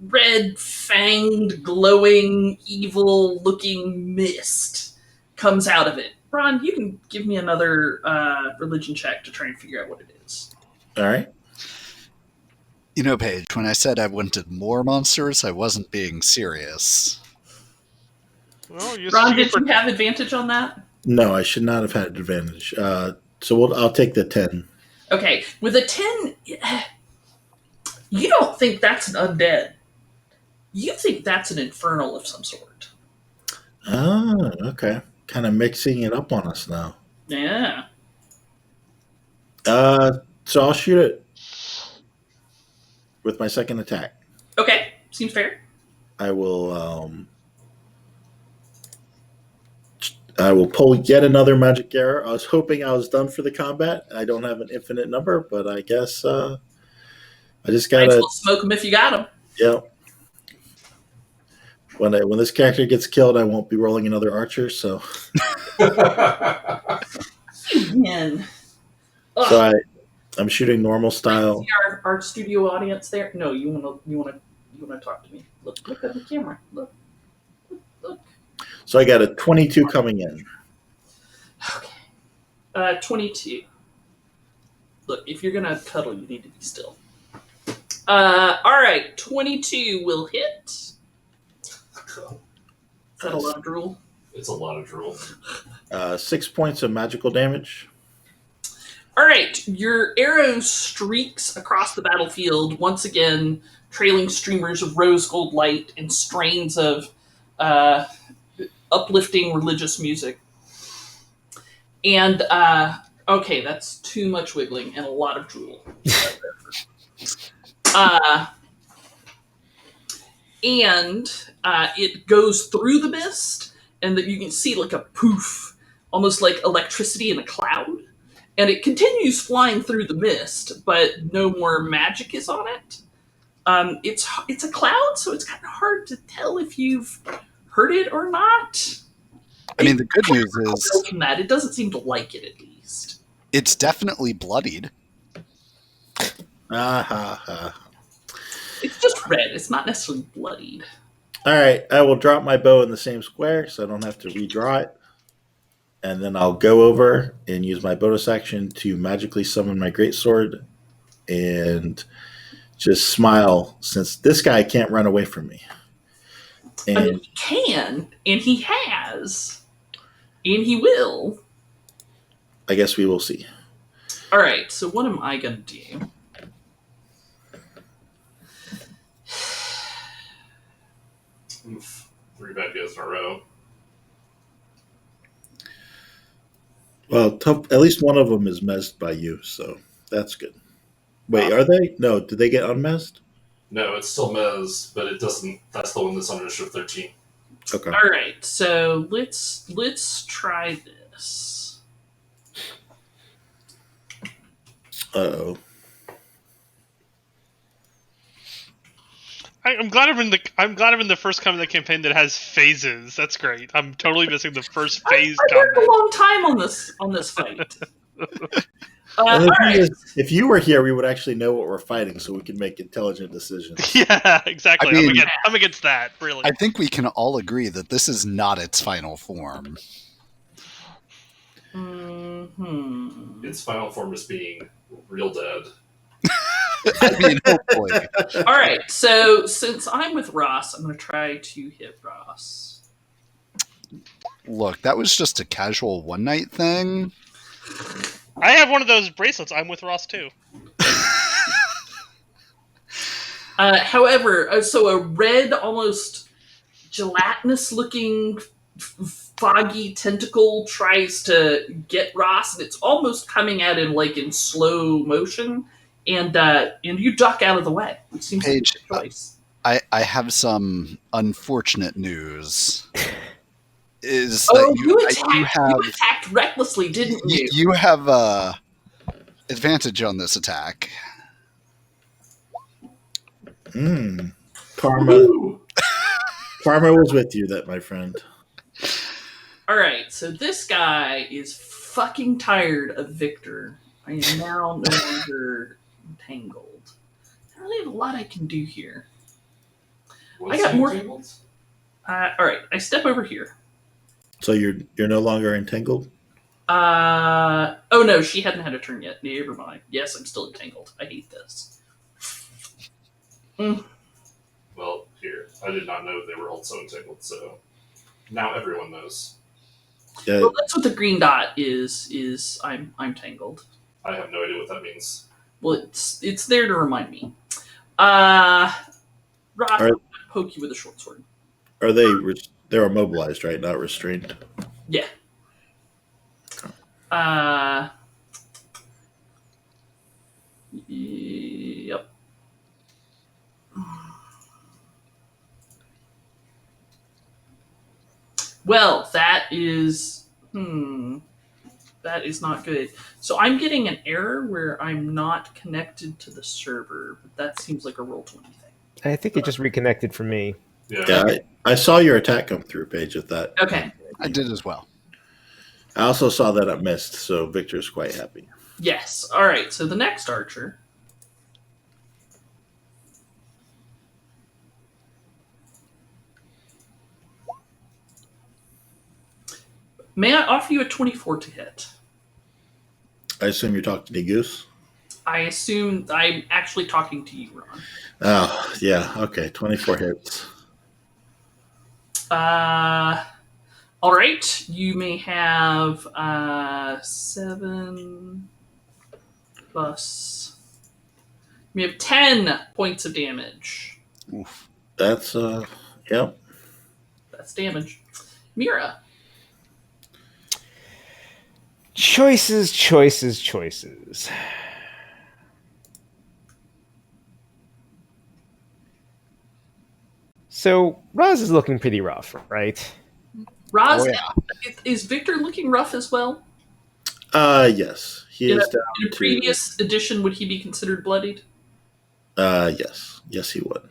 red fanged, glowing, evil looking mist comes out of it. Ron, you can give me another religion check to try and figure out what it is. All right. You know, Paige, when I said I wanted more monsters, I wasn't being serious. Well, you're Ron, shooting did for you have advantage on that? No, I should not have had advantage. I'll take the 10. Okay, with a 10, you don't think that's an undead. You think that's an infernal of some sort. Oh, okay. Kind of mixing it up on us now. Yeah. So I'll shoot it with my second attack. Okay, seems fair. I will pull yet another magic arrow. I was hoping I was done for the combat. I don't have an infinite number, but I guess I just Might as gotta. well smoke them if you got them. Yeah. When this character gets killed, I won't be rolling another archer. So Man. I'm shooting normal style. See our studio audience there? No, you wanna talk to me. Look at the camera. Look. So I got a 22 coming in. Okay. 22. Look, if you're gonna cuddle, you need to be still. Alright, 22 will hit. Is that a lot of drool? It's a lot of drool. 6 points of magical damage. Alright, your arrow streaks across the battlefield, once again, trailing streamers of rose gold light and strains of uplifting religious music. And, okay, that's too much wiggling and a lot of drool. And it goes through the mist, and that you can see like a poof, almost like electricity in a cloud. And it continues flying through the mist, but no more magic is on it. It's a cloud, so it's kind of hard to tell if you've heard it or not. I mean, the good news is From that, it doesn't seem to like it, at least. it's definitely bloodied. It's just red. It's not necessarily bloodied. All right, I will drop my bow in the same square, so I don't have to redraw it. And then I'll go over and use my bonus action to magically summon my greatsword and just smile, since this guy can't run away from me. And I mean, he can, and he has, and he will. I guess we will see. All right, so what am I going to do? Oof. 3 bad guys in a row. Well, at least one of them is mezzed by you, so that's good. Wait, are they? No, did they get unmezzed? No, it's still Mez, but it doesn't. That's the one that's on initiative 13. Okay. All right, so let's try this. Uh-oh. I'm glad I'm in the first combat of the campaign that has phases. That's great. I'm totally missing the first phase I worked combat. a long time on this fight. And All the thing right. is, if you were here, we would actually know what we're fighting, so we could make intelligent decisions. Yeah, exactly. I mean- I'm against that. Really. I think we can all agree that this is not its final form. Mm-hmm. Its final form is being real dead. I mean, hopefully. All right, so since I'm with Ross, I'm going to try to hit Ross. Look, that was just a casual one-night thing. I have one of those bracelets. I'm with Ross too. However, so a red, almost gelatinous-looking, foggy tentacle tries to get Ross, and it's almost coming at him like in slow motion, and you duck out of the way, which seems Paige, like a good choice. I have some unfortunate news. Is Oh, that you attacked recklessly, didn't you? you have advantage on this attack. Karma. Ooh. Karma was with you, my friend. All right, so this guy is fucking tired of Victor I am now no longer entangled. I don't really have a lot I can do here. Was I got he more- entangled? All right, I step over here. So you're no longer entangled. Oh no, she hadn't had a turn yet. Never mind. Yes, I'm still entangled. I hate this. Well, here. I did not know they were also entangled, so now everyone knows. Yeah, Well, that's what the green dot is. Is I'm tangled. I have no idea what that means. Well, it's there to remind me. Rock, I'm Are- gonna poke you with a short sword. are they? They're immobilized, right? Not restrained. Yeah. Uh. Yep. Well, that is that is not good. So I'm getting an error where I'm not connected to the server, but that seems like a Roll20 thing. I think it just reconnected for me. Yeah. Yeah, I saw your attack come through, Paige. At that. Okay. I did as well. I also saw that it missed, so Victor's quite happy. Yes. All right. So the next archer. May I offer you a 24 to hit? I assume you're talking to Goose. I assume I'm actually talking to you, Ron. Oh, yeah. Okay, 24 hits. All right. You may have 7 plus. You may have 10 points of damage. Oof. That's yep. That's damage. Mira. Choices, choices, choices. So Roz is looking pretty rough, right? Roz, Oh, yeah. is Victor looking rough as well? Yes. He In is a, down in a to previous edition, would he be considered bloodied? yes. Yes he would.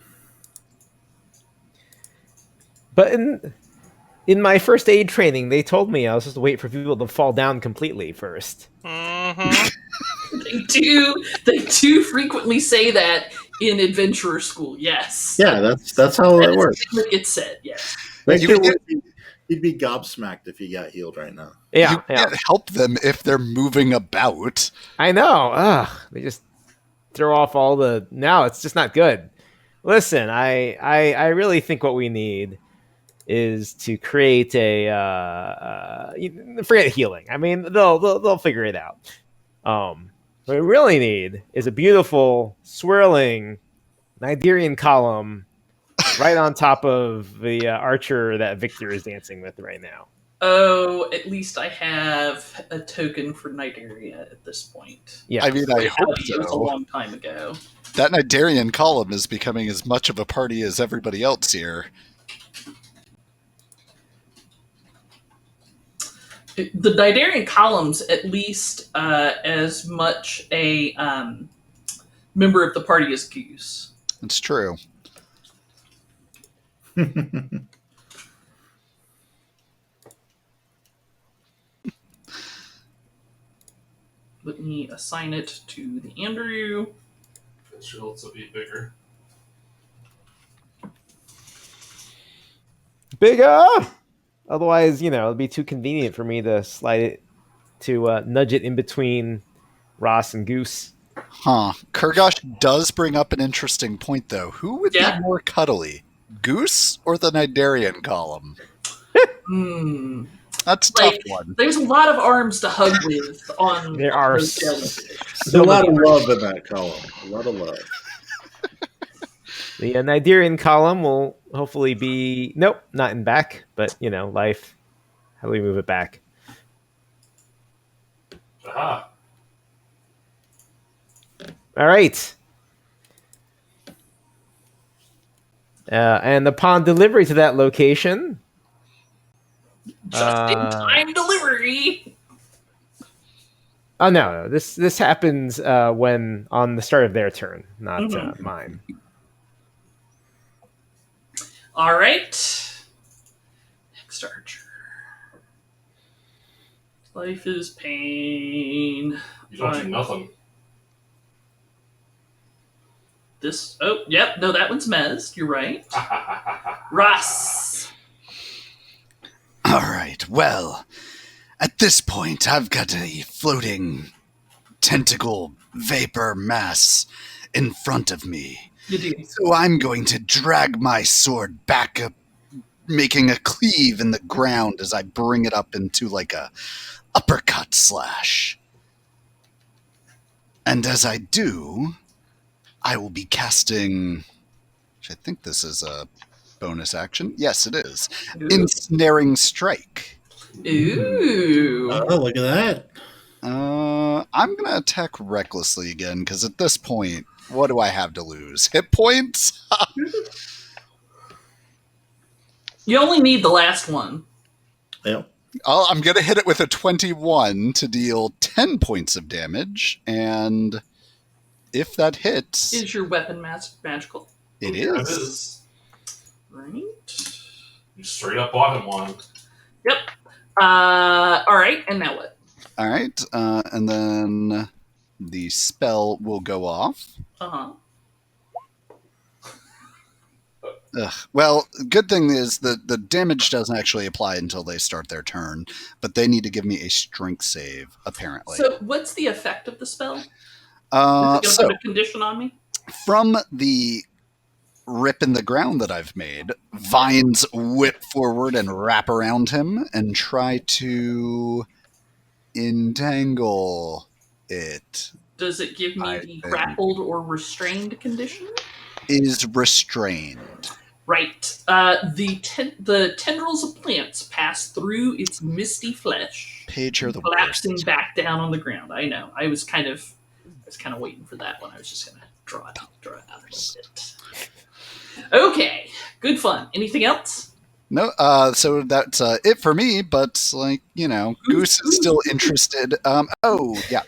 But in my first aid training, they told me I was supposed to wait for people to fall down completely first. They do frequently say that in adventurer school. Yes. Yeah, that's how That it is works. a thing that gets said. Yes. Victor You- he'd be gobsmacked if he got healed right now. Yeah, You can't help them if they're moving about. I know. Ugh, they just throw off all the. Now it's just not good. Listen, I really think what we need is to create a forget healing. I mean, they'll figure it out. What we really need is a beautiful swirling Nigerian column right on top of the archer that Victor is dancing with right now. Oh, at least I have a token for Night Area at this point. Yeah, I mean, I hope It was a so. long time ago. That Nigerian column is becoming as much of a party as everybody else here. The Daedarian column's at least as much a member of the party as Goose. It's true. Let me assign it to the Andrew. It should also be bigger. bigger. Otherwise, it'd be too convenient for me to slide it to nudge it in between Ross and Goose. Huh. Kurgosh does bring up an interesting point, though. Who would Yeah. be more cuddly? Goose or the Nidarian column? Hmm. That's a tough Like, one. there's a lot of arms to hug with on There on are those jellyfish. There's a lot of love in that column. A lot of love. The Nigerian column will hopefully be not in back, but life. How do we move it back? Aha! All right. And upon delivery to that location, Just in time delivery. oh no, this happens when on the start of their turn, not mine. All right. Next archer. Life is pain. You don't do nothing. This. Oh, yep. No, that one's Mez. You're right. Ross. All right, well, at this point, I've got a floating tentacle vapor mass in front of me. You do. So I'm going to drag my sword back up, making a cleave in the ground as I bring it up into like a uppercut slash. And as I do, I will be casting, which I think this is a bonus action. Yes, it is. Ooh. Ensnaring Strike. Ooh. Oh, look at that. I'm going to attack recklessly again, because at this point, what do I have to lose? Hit points? You only need the last one. Yep. I'm going to hit it with a 21 to deal 10 points of damage, and if that hits... Is your weapon magical? It Yeah, it is. is. Right. You straight up bought him one. Yep. All right, and now what? All right, and then the spell will go off. Uh-huh. Well, good thing is that the damage doesn't actually apply until they start their turn, but they need to give me a strength save, apparently. So what's the effect of the spell? Is it going to So put a condition on me? from the rip in the ground that I've made, vines whip forward and wrap around him and try to entangle it. Does it give me I the think- grappled or restrained condition? Is restrained. Right. The tendrils of plants pass through its misty flesh, Page, you're the collapsing worst. back down on the ground. I know. I was kind of waiting for that one. I was just gonna draw it out a little bit. Okay. Good fun. Anything else? No, so that's it for me, but, Goose is still interested. Yeah.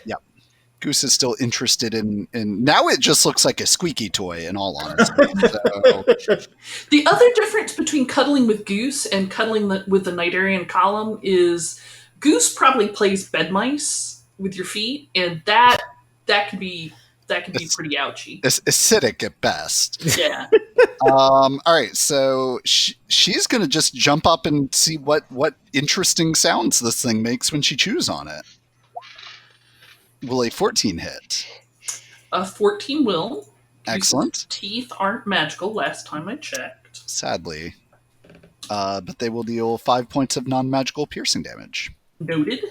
Goose is still interested in... Now it just looks like a squeaky toy, in all honesty. So, The other difference between cuddling with Goose and cuddling with the Nigerian column is Goose probably plays bed mice with your feet, and that can be pretty ouchy. acidic at best. Yeah. All right, so she's going to just jump up and see what interesting sounds this thing makes when she chews on it. Will a 14 hit? A 14 will. Excellent. Goose's teeth aren't magical last time I checked. Sadly. But they will deal 5 points of non-magical piercing damage. Noted.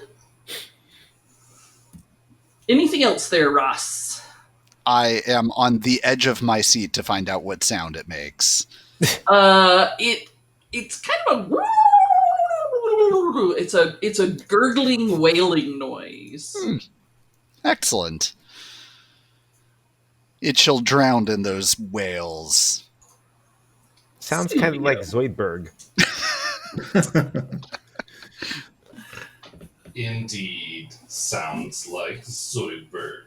Anything else there, Ross? I am on the edge of my seat to find out what sound it makes. It's kind of a it's a gurgling, wailing noise. Excellent. It shall drown in those wails. Sounds kind of like Zoidberg. Indeed, sounds like Zoidberg.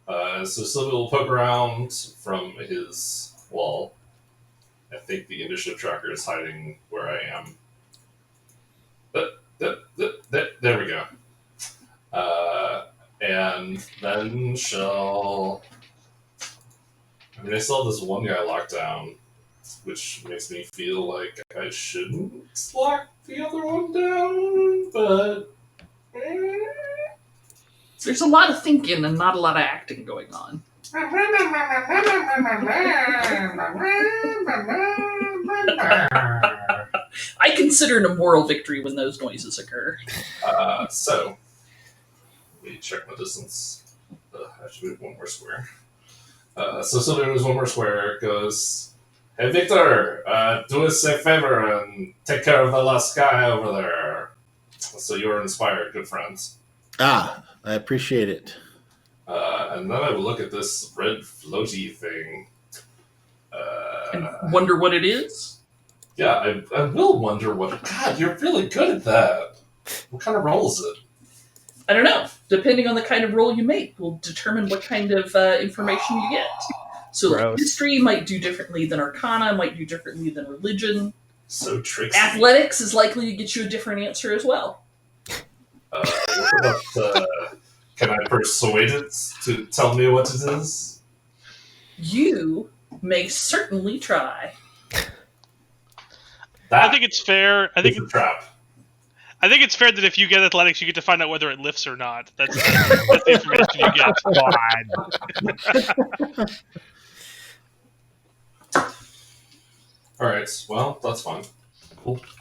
So Sylvia will poke around from his wall. I think the initiative tracker is hiding where I am. There we go. And then shall... I still have this one guy locked down, which makes me feel like I shouldn't lock the other one down, but... There's a lot of thinking and not a lot of acting going on. I consider it a moral victory when those noises occur. So, let me check my distance. I should move one more square. So Sylvia moves one more square, goes, "Hey Victor, do us a favor and take care of the last guy over there." So you're inspired, good friends. I appreciate it. And then I will look at this red floaty thing. And wonder what it is? Yeah, I will wonder what... God, you're really good at that. What kind of roll is it? I don't know. Depending on the kind of roll you make will determine what kind of information you get. So like, Gross. history might do differently than arcana, might do differently than religion. So tricksy. Athletics is likely to get you a different answer as well. What about, can I persuade it to tell me what it is? You may certainly try. That I think it's fair. is a trap. I think it's fair that if you get athletics, you get to find out whether it lifts or not. That's the information you get. God. Alright, well, that's fine.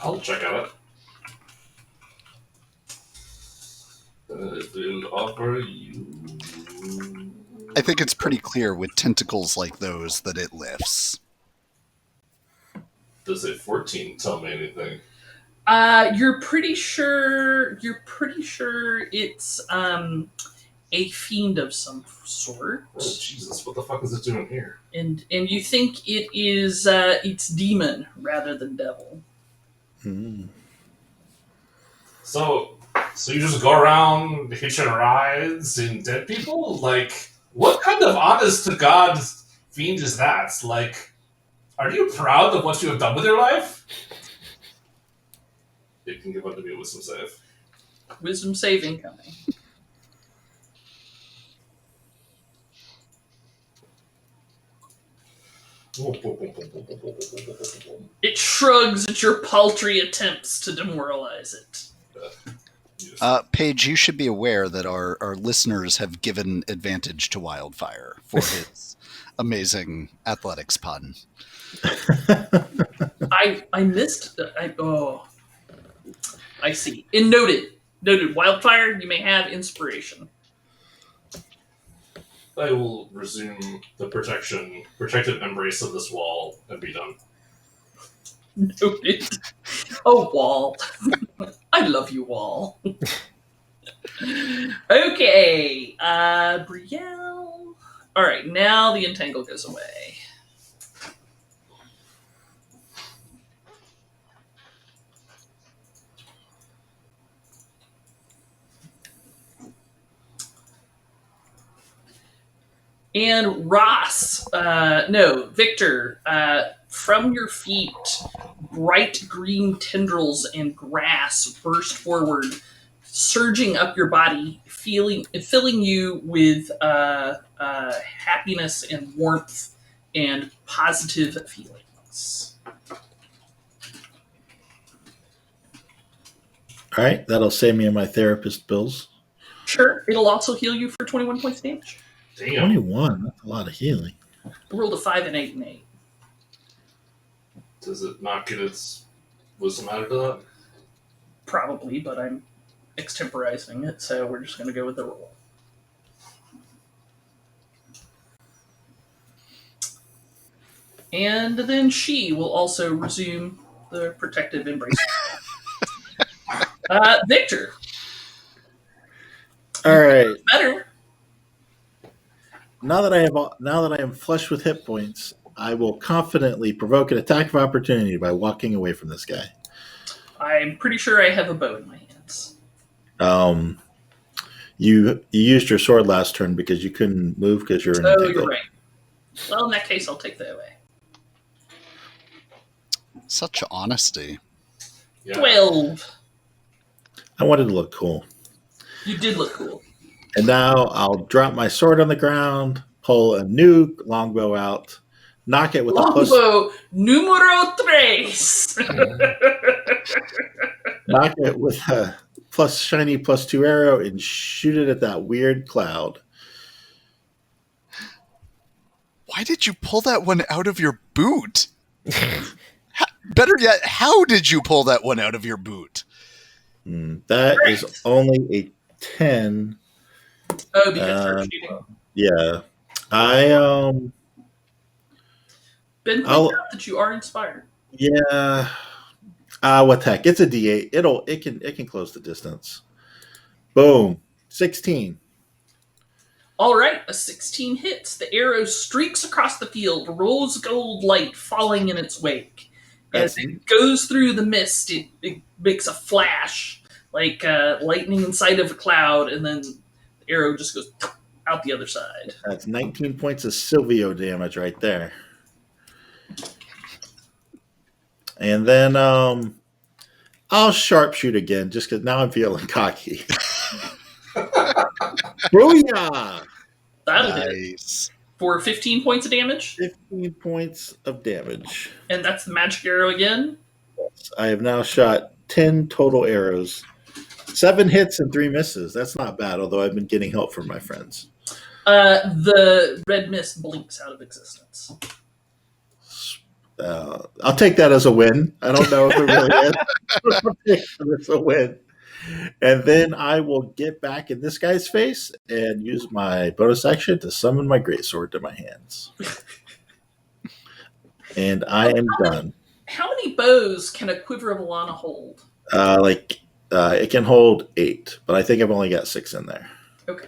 I'll check out it. It will offer you. I think it's pretty clear with tentacles like those that it lifts. Does a 14 tell me anything? You're pretty sure it's a fiend of some sort. Oh, Jesus, what the fuck is it doing here? And you think it is it's demon rather than devil. So you just go around hitching rides in dead people? Like, what kind of honest to God fiend is that? Like, are you proud of what you have done with your life? It can give unto me a wisdom save. Wisdom saving coming. It shrugs at your paltry attempts to demoralize it. Paige, you should be aware that our listeners have given advantage to Wildfire for his amazing athletics pun. I missed. I see. And noted. Wildfire, you may have inspiration. I will resume the protective embrace of this wall and be done. Noted. Oh, Wall. I love you, Wall. Okay, Brielle. All right, now the entangle goes away. And Victor, from your feet, bright green tendrils and grass burst forward, surging up your body, filling you with happiness and warmth and positive feelings. All right, that'll save me my therapist bills. Sure, it'll also heal you for 21 points damage. Damn. 21, that's a lot of healing. I rolled a 5 and 8 and 8. Does it not get its wisdom added to that? Probably, but I'm extemporizing it, so we're just going to go with the roll. And then she will also resume the protective embrace. Victor. All right. Better. Now that I am flush with hit points, I will confidently provoke an attack of opportunity by walking away from this guy. I'm pretty sure I have a bow in my hands. You used your sword last turn because you couldn't move because you're in a Oh, you're right. Well, in that case, I'll take that away. Such honesty. Yeah. 12. I wanted to look cool. You did look cool. And now I'll drop my sword on the ground, pull a new longbow out, knock it with a plus. Longbow numero tres. Knock it with a shiny +2 arrow and shoot it at that weird cloud. Why did you pull that one out of your boot? Better yet, how did you pull that one out of your boot? That is only a 10. Oh, because you're cheating. Yeah. I Ben pointed out that you are inspired. Yeah. What the heck? It's a D8. It can close the distance. Boom. 16. All right, a 16 hits. The arrow streaks across the field, rose gold light falling in its wake. As it goes through the mist, it makes a flash like lightning inside of a cloud, and then the arrow just goes out the other side. That's 19 points of Silvio damage right there. And then I'll sharpshoot again, just because now I'm feeling cocky. Booyah! That'll hit Nice. for 15 points of damage. 15 points of damage. And that's the magic arrow again. I have now shot 10 total arrows. 7 hits and 3 misses. That's not bad, although I've been getting help from my friends. The red mist blinks out of existence. I'll take that as a win. I don't know if it really is. I'll take that as a win. And then I will get back in this guy's face and use my bonus action to summon my greatsword to my hands. And I am done. How many bows can a quiver of Alana hold? It can hold 8, but I think I've only got 6 in there. Okay.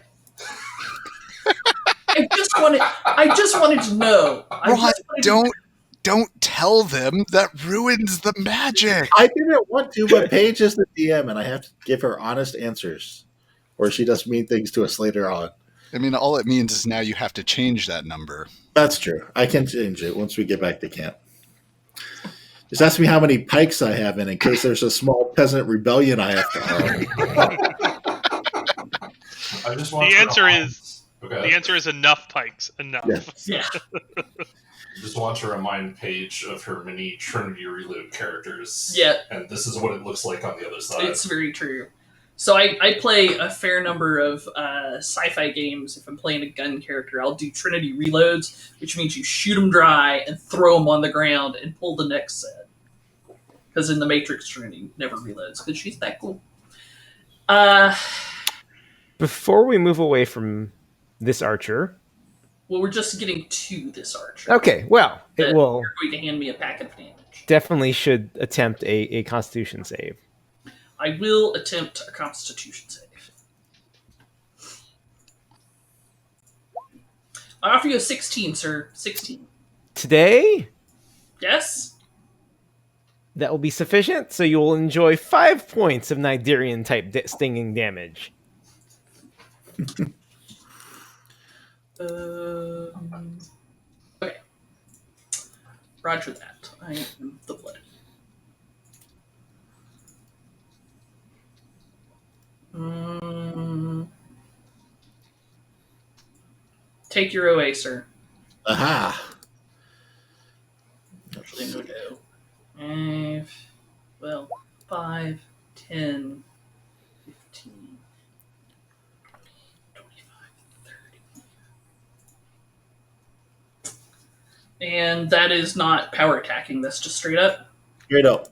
I just wanted to know. Don't tell them. That ruins the magic. I didn't want to, but Paige is the DM, and I have to give her honest answers, or she does mean things to us later on. I mean, all it means is now you have to change that number. That's true. I can change it once we get back to camp. Just ask me how many pikes I have in case there's a small peasant rebellion I have to I just want The to answer remind- is Okay. the answer is enough pikes. Enough. Yes. Yeah. Just want to remind Paige of her mini Trinity Reload characters. Yeah, And this is what it looks like on the other side. it's very true. So I play a fair number of sci-fi games. If I'm playing a gun character, I'll do Trinity reloads, which means you shoot them dry and throw them on the ground and pull the next set. Because in the Matrix, Trinity never reloads because she's that cool. Before we move away from this archer, Well, we're just getting to this archer. okay, well, it will You're going to hand me a packet of damage. definitely should attempt a Constitution save. I will attempt a Constitution save. I offer you a 16, sir. 16. Today, Yes? that will be sufficient, so you will enjoy 5 points of Nigerian type stinging damage. Okay. Roger that. I am the blood. Take your OA, sir. Aha. Actually, I'm going to go 5, 10, 15, 25, 30. And that is not power attacking, that's just straight up. Straight up.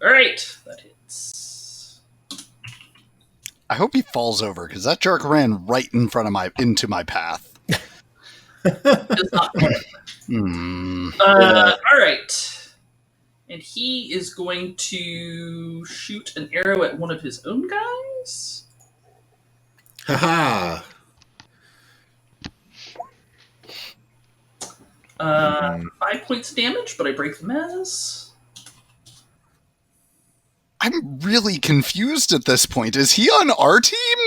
Alright, that hits. I hope he falls over because that jerk ran right in front of into my path. Does not hit. Alright. And he is going to shoot an arrow at one of his own guys. Haha. 5 points of damage, but I break the mass. I'm really confused at this point. Is he on our team?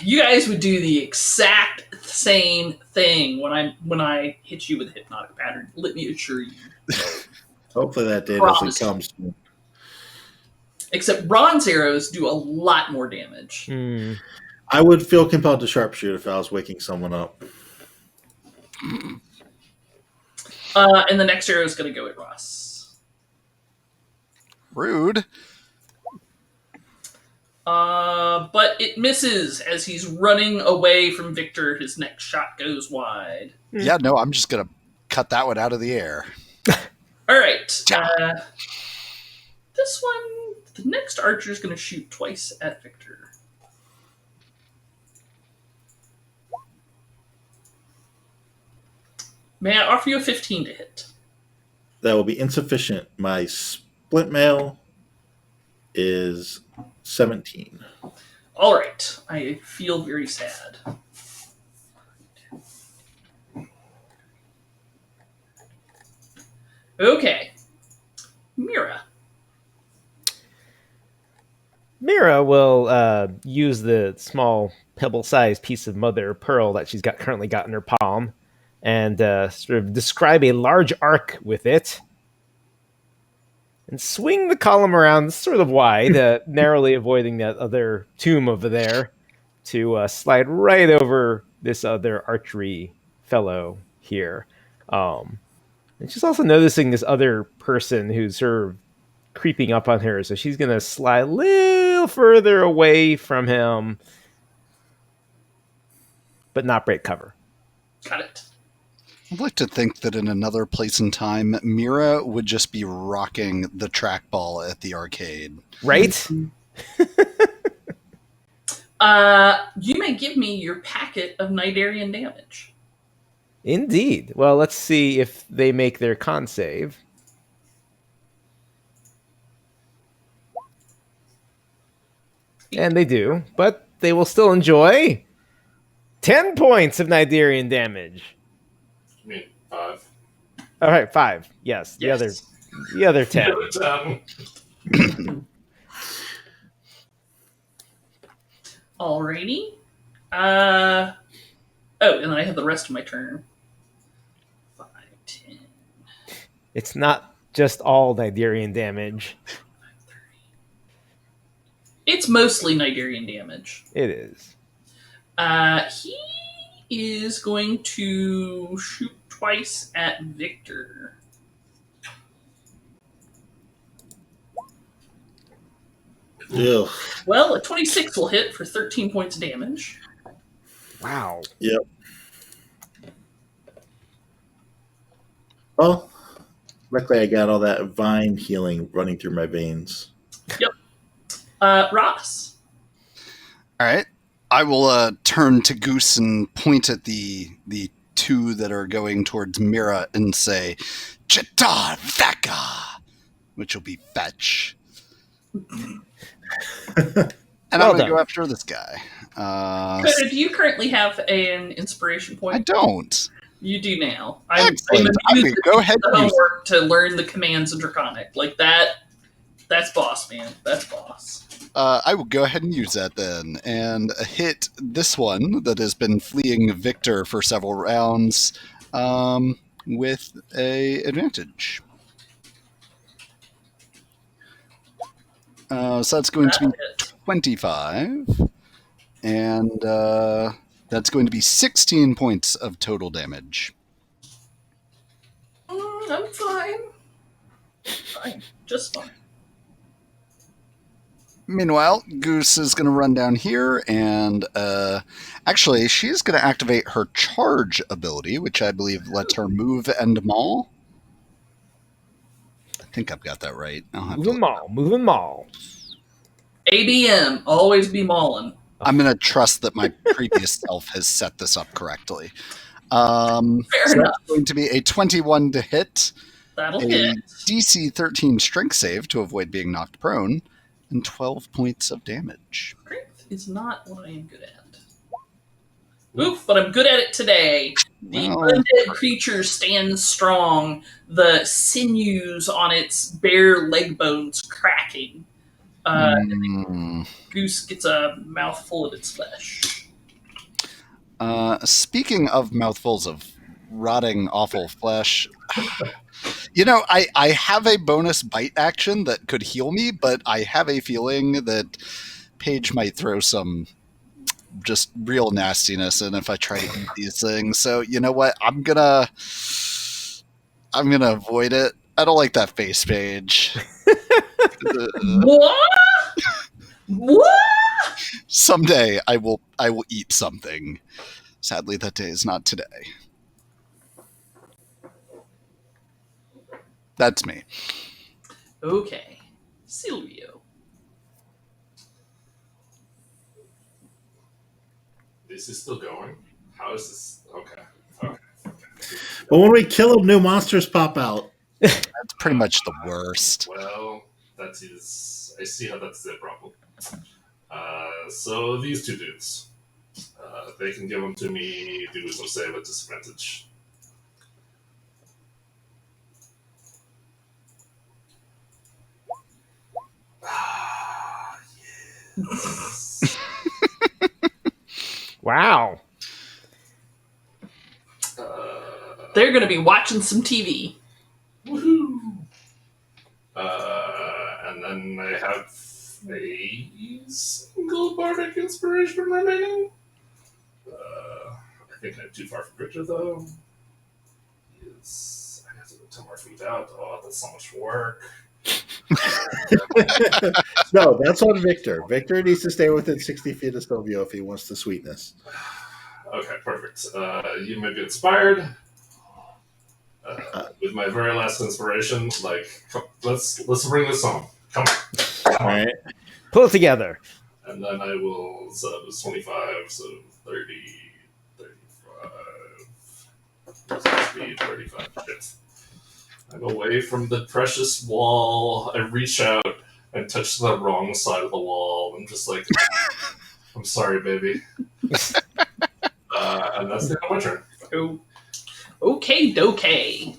You guys would do the exact same thing when I hit you with a hypnotic pattern. Let me assure you. Hopefully that day Promise. doesn't come soon. Except bronze arrows do a lot more damage. I would feel compelled to sharpshoot if I was waking someone up. And the next arrow is going to go at Ross. Rude. But it misses as he's running away from Victor. His next shot goes wide. Yeah, no, I'm just going to cut that one out of the air. All right. This one, the next archer is going to shoot twice at Victor. May I offer you a 15 to hit? That will be insufficient. My splint mail is 17. All right. I feel very sad. Okay. Mira. Mira will use the small pebble-sized piece of mother of pearl that she's currently got in her palm and sort of describe a large arc with it. and swing the column around sort of wide, narrowly avoiding that other tomb over there, to slide right over this other archery fellow here. And she's also noticing this other person who's sort of creeping up on her, so she's going to slide a little further away from him, but not break cover. Got it. I'd like to think that in another place and time, Mira would just be rocking the trackball at the arcade. Right? You may give me your packet of Nidarian damage. Indeed. Well, let's see if they make their con save. And they do, but they will still enjoy 10 points of Nidarian damage. I mean, 5. All right, 5. Yes, the other 10. Alrighty. Oh, and then I have the rest of my turn. 5, 10. It's not just all Nidarian damage. It's mostly Nidarian damage. It is. He is going to shoot twice at Victor. Ew. Well, a 26 will hit for 13 points of damage. Wow. Yep. Well, luckily I got all that vine healing running through my veins. Yep. Ross. All right. I will turn to Goose and point at the two that are going towards Mira and say, Jadar Vaka, which will be fetch. And I'm going to go after this guy. Do you currently have an inspiration point? I don't. You do now. Excellent. Go ahead. The homework to learn the commands in Draconic. Like that. That's boss, man. That's boss. I will go ahead and use that then, and hit this one that has been fleeing Victor for several rounds with a advantage. So that's going to be 25, and that's going to be 16 points of total damage. I'm fine. Fine. Just fine. Meanwhile, Goose is going to run down here, and actually, she's going to activate her charge ability, which I believe lets her move and maul. I think I've got that right. Move and maul. ABM, always be mauling. I'm going to trust that my previous self has set this up correctly. Fair enough. That's going to be a 21 to hit, That'll a hit. DC 13 strength save to avoid being knocked prone, and 12 points of damage. Strength is not what I am good at. Oof, but I'm good at it today. The undead creature stands strong, the sinews on its bare leg bones cracking. Goose gets a mouthful of its flesh. Speaking of mouthfuls of rotting, awful flesh, you know, I have a bonus bite action that could heal me, but I have a feeling that Paige might throw some just real nastiness in if I try to eat these things. So you know what? I'm gonna avoid it. I don't like that face, Paige. What? What? Someday I will eat something. Sadly, that day is not today. That's me. Okay. Silvio. This is still going? How is this? Okay. But when we kill them, new monsters pop out. That's pretty much the worst. Well, that is... I see how that's the problem. So these two dudes. They can give them to me, do some save at disadvantage. Yes. Wow. They're going to be watching some TV. Woohoo! then I have a single bardic inspiration remaining. I think I'm too far from Victor, though. Yes, I have to go 10 more feet out. Oh, that's so much work. No, that's on Victor. Victor needs to stay within 60 feet of Silvio if he wants the sweetness. Okay, perfect. You may be inspired. With my very last inspiration, let's bring this home. Come on. All right. Pull it together. And then I will set up as 25, so 30, 35. Speed, 35. Shit. I'm away from the precious wall. I reach out and touch the wrong side of the wall. I'm just like, I'm sorry, baby. And that's the end of my turn. Oh, okay, dokey.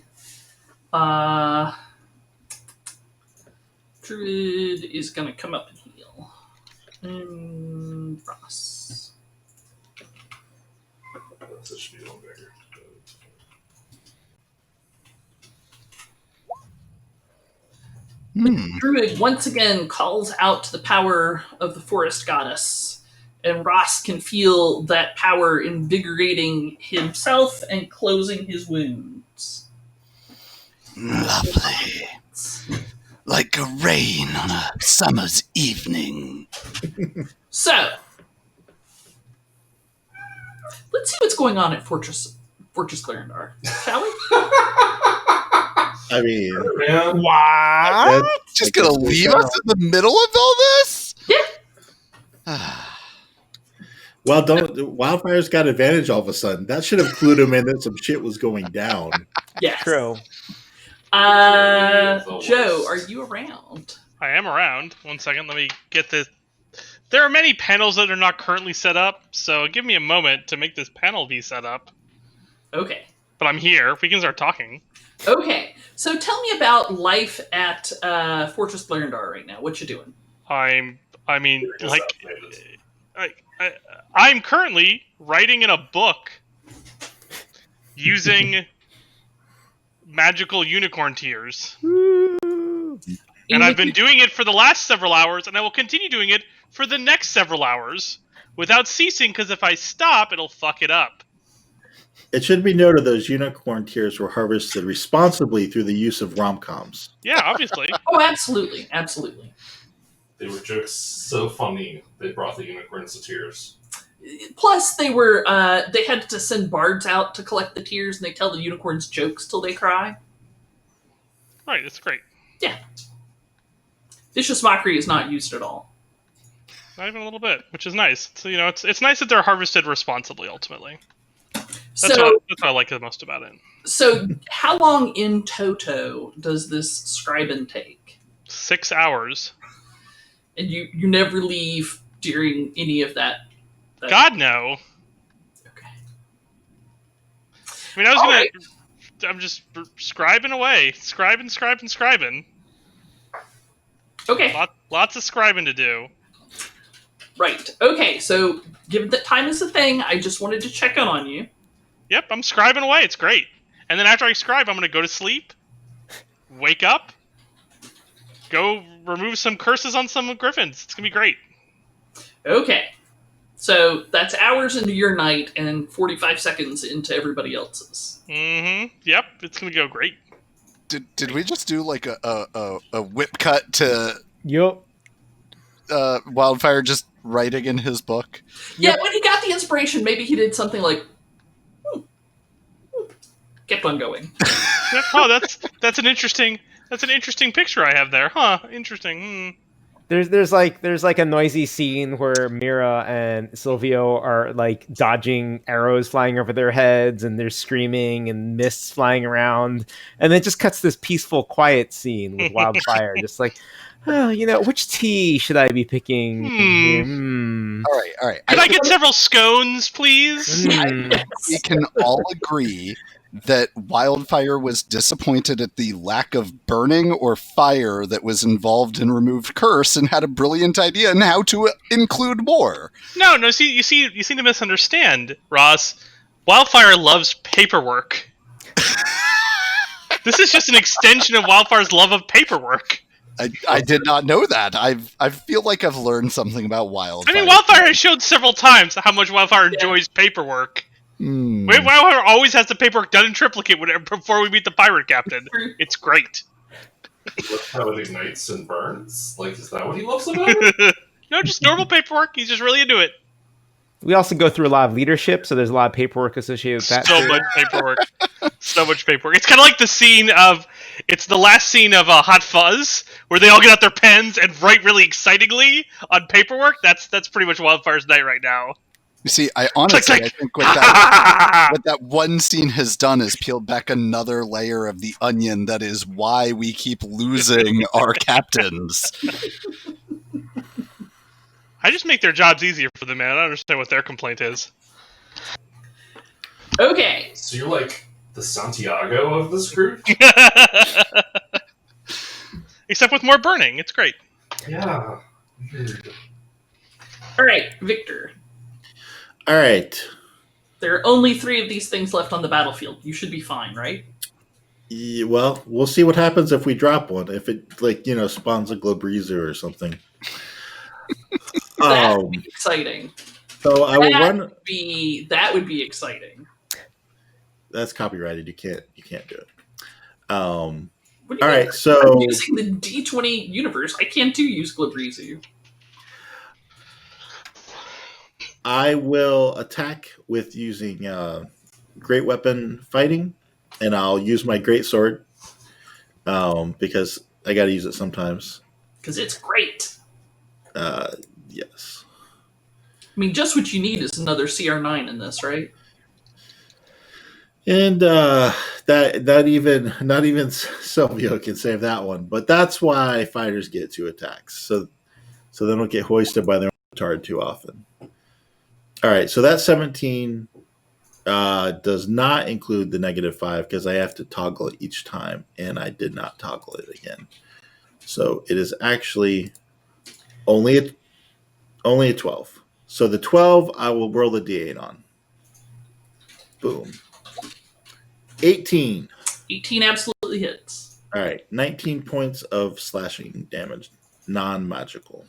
Druid is gonna come up and heal. Ross. That should be a little bigger. Druid once again calls out to the power of the forest goddess, and Ross can feel that power invigorating himself and closing his wounds. Lovely. Like a rain on a summer's evening. So, let's see what's going on at Fortress Glarondar, shall we? I mean, Man, What? Just gonna leave us in the middle of all this? Yeah. well, Wildfire's got advantage all of a sudden. That should have clued him in that some shit was going down. Yes. True. Joe, are you around? I am around. 1 second, let me get this. There are many panels that are not currently set up, so give me a moment to make this panel be set up. Okay. But I'm here. We can start talking. Okay. So tell me about life at Fortress Glarondar right now. What you doing? I'm currently writing in a book using magical unicorn tears. And I've been doing it for the last several hours, and I will continue doing it for the next several hours without ceasing, because if I stop, it'll fuck it up. It should be noted those unicorn tears were harvested responsibly through the use of rom-coms. Yeah, obviously. Oh, absolutely. Absolutely. they were jokes so funny, they brought the unicorns to tears. Plus, they had to send bards out to collect the tears, and they tell the unicorns jokes till they cry. Right, it's great. Yeah. Vicious mockery is not used at all. Not even a little bit, which is nice. So, it's nice that they're harvested responsibly, ultimately. That's what I like the most about it. So, how long in toto does this scribing take? 6 hours. And you never leave during any of that? God, no. Okay. I mean, I'm just scribing away. Scribing. Okay. Lots of scribing to do. Right. Okay, so given that time is a thing, I just wanted to check in on you. Yep, I'm scribing away. It's great. And then after I scribe, I'm going to go to sleep, wake up, go remove some curses on some griffins. It's going to be great. Okay. So that's hours into your night and 45 seconds into everybody else's. Mm-hmm. Yep, it's going to go great. Did we just do like a whip cut to Yup. Wildfire just writing in his book? Yeah, when he got the inspiration, maybe he did something like, kept on going. Yep. Oh, that's an interesting picture I have there. Huh? Interesting. There's like a noisy scene where Mira and Silvio are like dodging arrows flying over their heads, and they're screaming and mists flying around, and then it just cuts this peaceful, quiet scene with Wildfire, just like, oh, which tea should I be picking? All right. Could I get several scones, please? We can all agree that Wildfire was disappointed at the lack of burning or fire that was involved in removed curse, and had a brilliant idea on how to include more. No. See, you seem to misunderstand, Ross. Wildfire loves paperwork. This is just an extension of Wildfire's love of paperwork. I did not know that. I feel like I've learned something about Wildfire. I mean, Wildfire has showed several times how much Wildfire enjoys paperwork. Wait, Wildfire always has the paperwork done in triplicate before we meet the pirate captain. It's great. Look how it ignites and burns. Like, is that what he loves about it? No, just normal paperwork. He's just really into it. We also go through a lot of leadership, so there's a lot of paperwork associated with that. So much paperwork. So much paperwork. It's kind of like the scene of... It's the last scene of Hot Fuzz, where they all get out their pens and write really excitingly on paperwork. That's pretty much Wildfire's night right now. You see, I honestly, Click, click. I think what that one scene has done is peeled back another layer of the onion that is why we keep losing our captains. I just make their jobs easier for them, man. I don't understand what their complaint is. Okay. So you're like the Santiago of this group? Except with more burning. It's great. Yeah. Weird. All right, Victor. All right. There are only 3 of these things left on the battlefield. You should be fine, right? Yeah, well, we'll see what happens if we drop one. If it, spawns a Glabreezer or something. That would be exciting. So I will run. That would be exciting. That's copyrighted. You can't do it. What do you All mean? right, so I'm using the D20 universe. I can't use Glabreezy. I will attack with using great weapon fighting, and I'll use my great sword because I got to use it sometimes. Because it's great. Yes. I mean, just what you need is another CR9 in this, right? And not even Silvio can save that one, but that's why fighters get 2 attacks, so they don't get hoisted by their own petard too often. All right, so that 17 does not include the -5 because I have to toggle it each time, and I did not toggle it again. So it is actually only a 12. So the 12 I will roll the D8 on. Boom. 18. 18 absolutely hits. All right, 19 points of slashing damage, non-magical.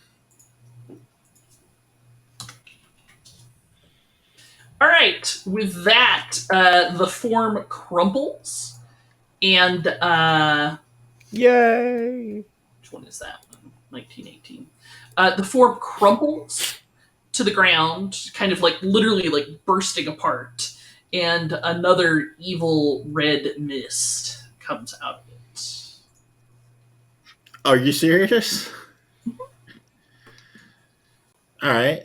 All right, with that, the form crumbles, and Yay! which one is that one? 1918. The form crumbles to the ground, kind of like literally like bursting apart, and another evil red mist comes out of it. Are you serious? All right.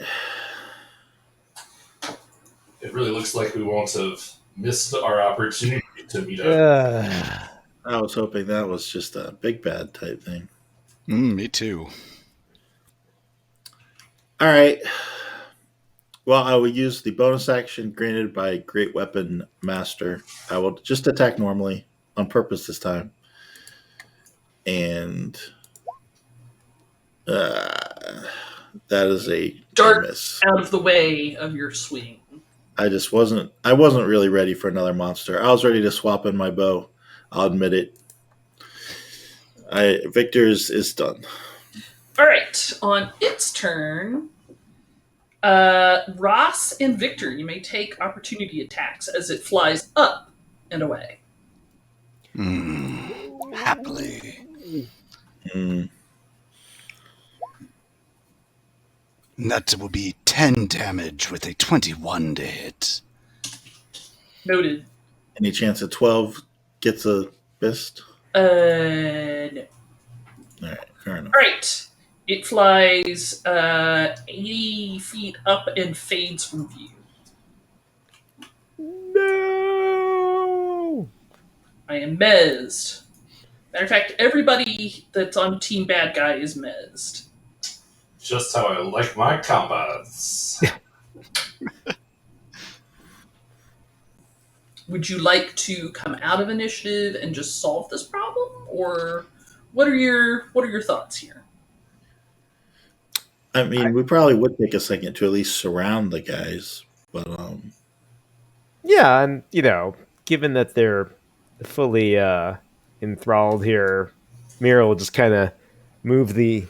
It really looks like we won't have missed our opportunity to meet up. I was hoping that was just a big bad type thing. Me too. All right. Well, I will use the bonus action granted by Great Weapon Master. I will just attack normally on purpose this time. And that is a Dart miss. out of the way of your swing. I wasn't really ready for another monster. I was ready to swap in my bow. I'll admit it. Victor's is done. All right, on its turn, Ross and Victor, you may take opportunity attacks as it flies up and away. Happily. That will be 10 damage with a 21 to hit. Noted. Any chance a 12 gets a fist? No. All right, fair enough. All right. It flies 80 feet up and fades from view. No! I am mezzed. Matter of fact, everybody that's on Team Bad Guy is mezzed. Just how I like my combats. Would you like to come out of initiative and just solve this problem, or what are your thoughts here? I mean, we probably would take a second to at least surround the guys, but Yeah, and given that they're fully enthralled here, Mira will just kind of move the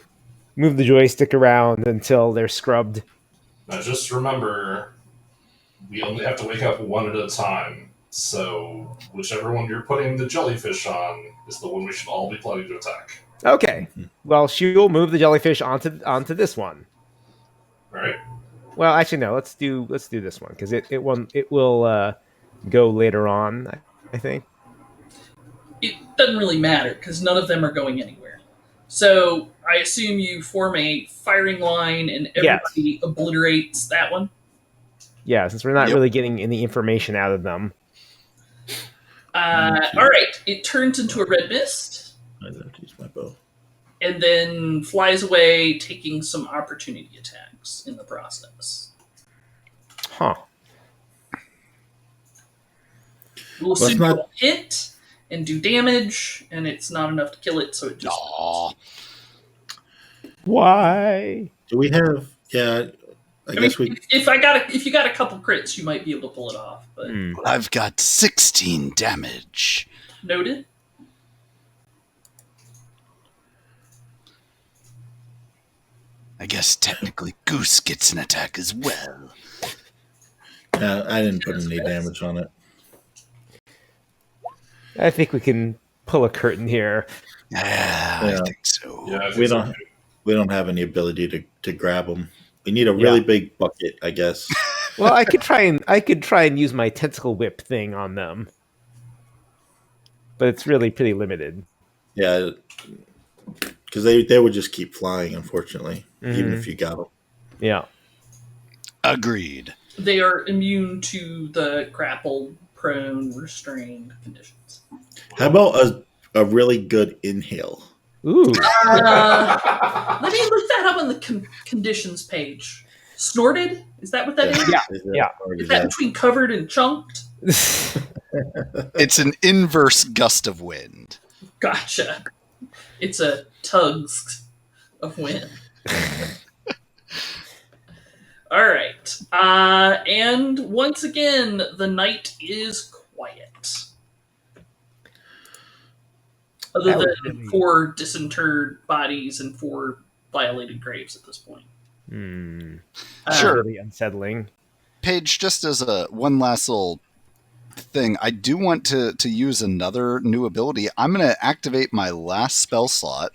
joystick around until they're scrubbed. Now, just remember, we only have to wake up one at a time. So, whichever one you're putting the jellyfish on is the one we should all be planning to attack. Okay. Well, she'll move the jellyfish onto this one. Right? Well, actually, no. Let's do this one because it will go later on. I think. It doesn't really matter because none of them are going anywhere. So I assume you form a firing line and everybody obliterates that one. Yeah, since we're not really getting any information out of them. All right, it turns into a red mist. I have to use my bow. And then flies away, taking some opportunity attacks in the process. Huh. We'll assume it'll hit and do damage, and it's not enough to kill it, so it just... Aww. Why? Do we have... Yeah, I guess mean, if you got a couple crits, you might be able to pull it off. But I've got 16 damage. Noted. I guess technically Goose gets an attack as well. I didn't put any damage on it. I think we can pull a curtain here. Yeah, I think so. Yeah, I think we don't have any ability to grab them. We need a really big bucket, I guess. Well, I could try and use my tentacle whip thing on them, but it's really pretty limited. Yeah, because they would just keep flying, unfortunately, even if you got them. Yeah. Agreed. They are immune to the grappled, prone, restrained conditions. How about a really good inhale? Ooh. Let me look that up on the conditions page. Snorted? Is that what that is? Yeah. Is that between covered and chunked? It's an inverse gust of wind. Gotcha. It's a tugs of wind. All right. And once again, the night is quiet. Other than 4 disinterred bodies and 4 violated graves at this point. Sure. Really unsettling. Paige, just as one last little thing, I do want to use another new ability. I'm going to activate my last spell slot,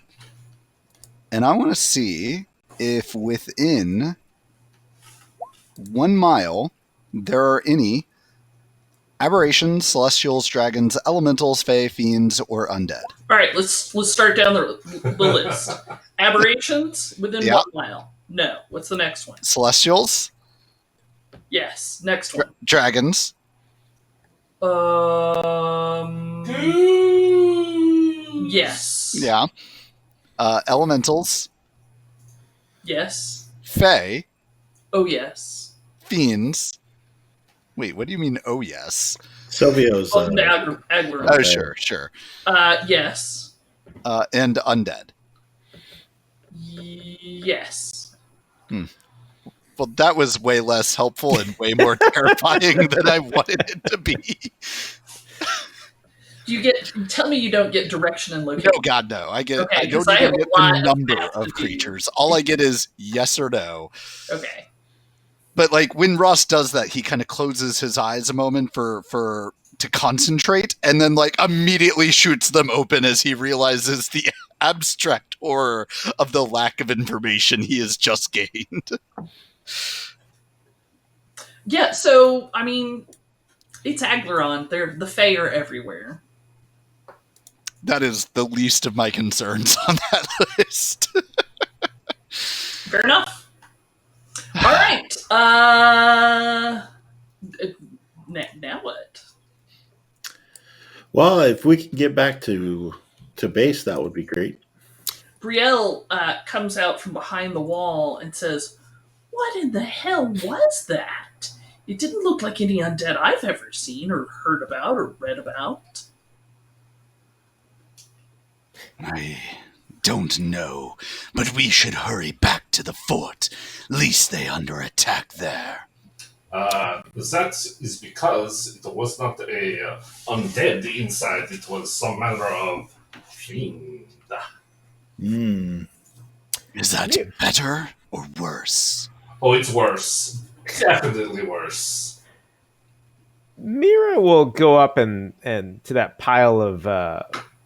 and I want to see if within 1 mile there are any aberrations, celestials, dragons, elementals, fae, fiends, or undead. All right, let's start down the list. Aberrations within 1 mile. No. What's the next one? Celestials. Yes. Next one. Dragons. Yes. Yeah. Elementals. Yes. Fae. Oh, yes. Fiends. Wait, what do you mean, oh, yes? Silvio's... Agler. Oh, sure. Yes. And undead. Yes. Well, that was way less helpful and way more terrifying than I wanted it to be. Tell me you don't get direction and location. No, God, no. I don't I even have get a lot the number of of creatures. All I get is yes or no. Okay. But like when Ross does that, he kind of closes his eyes a moment to concentrate, and then like immediately shoots them open as he realizes the abstract horror of the lack of information he has just gained. Yeah, so I mean, it's Agleron. The Fae are everywhere. That is the least of my concerns on that list. Fair enough. All right. Now what? Well, if we can get back to base, that would be great. Brielle comes out from behind the wall and says, "What in the hell was that? It didn't look like any undead I've ever seen or heard about or read about." I don't know, but we should hurry back to the fort. Least they under attack there. That is because it was not a undead inside. It was some manner of fiend. Mm. Is that better or worse? Oh, it's worse. Definitely worse. Mira will go up and to that pile of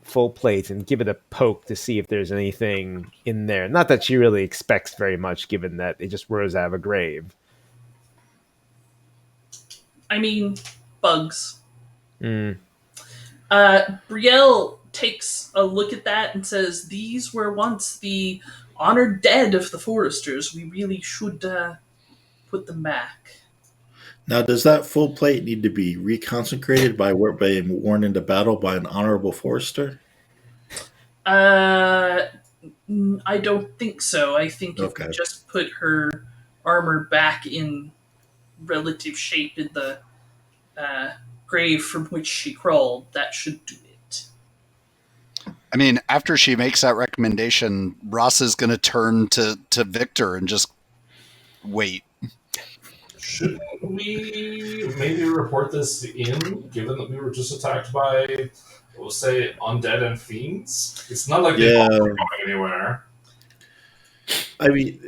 full plates and give it a poke to see if there's anything in there. Not that she really expects very much, given that it just rose out of a grave. I mean, bugs. Mm. Brielle takes a look at that and says, "These were once the honored dead of the foresters. We really should put them back." Now, does that full plate need to be reconsecrated by being worn into battle by an honorable forester? I don't think so. I think if we Okay. just put her armor back in relative shape in the grave from which she crawled, that should do it. I mean, after she makes that recommendation, Ross is going to turn to Victor and just wait. Should we maybe report this in, given that we were just attacked by, we'll say, undead and fiends? It's not like they're going anywhere. I mean,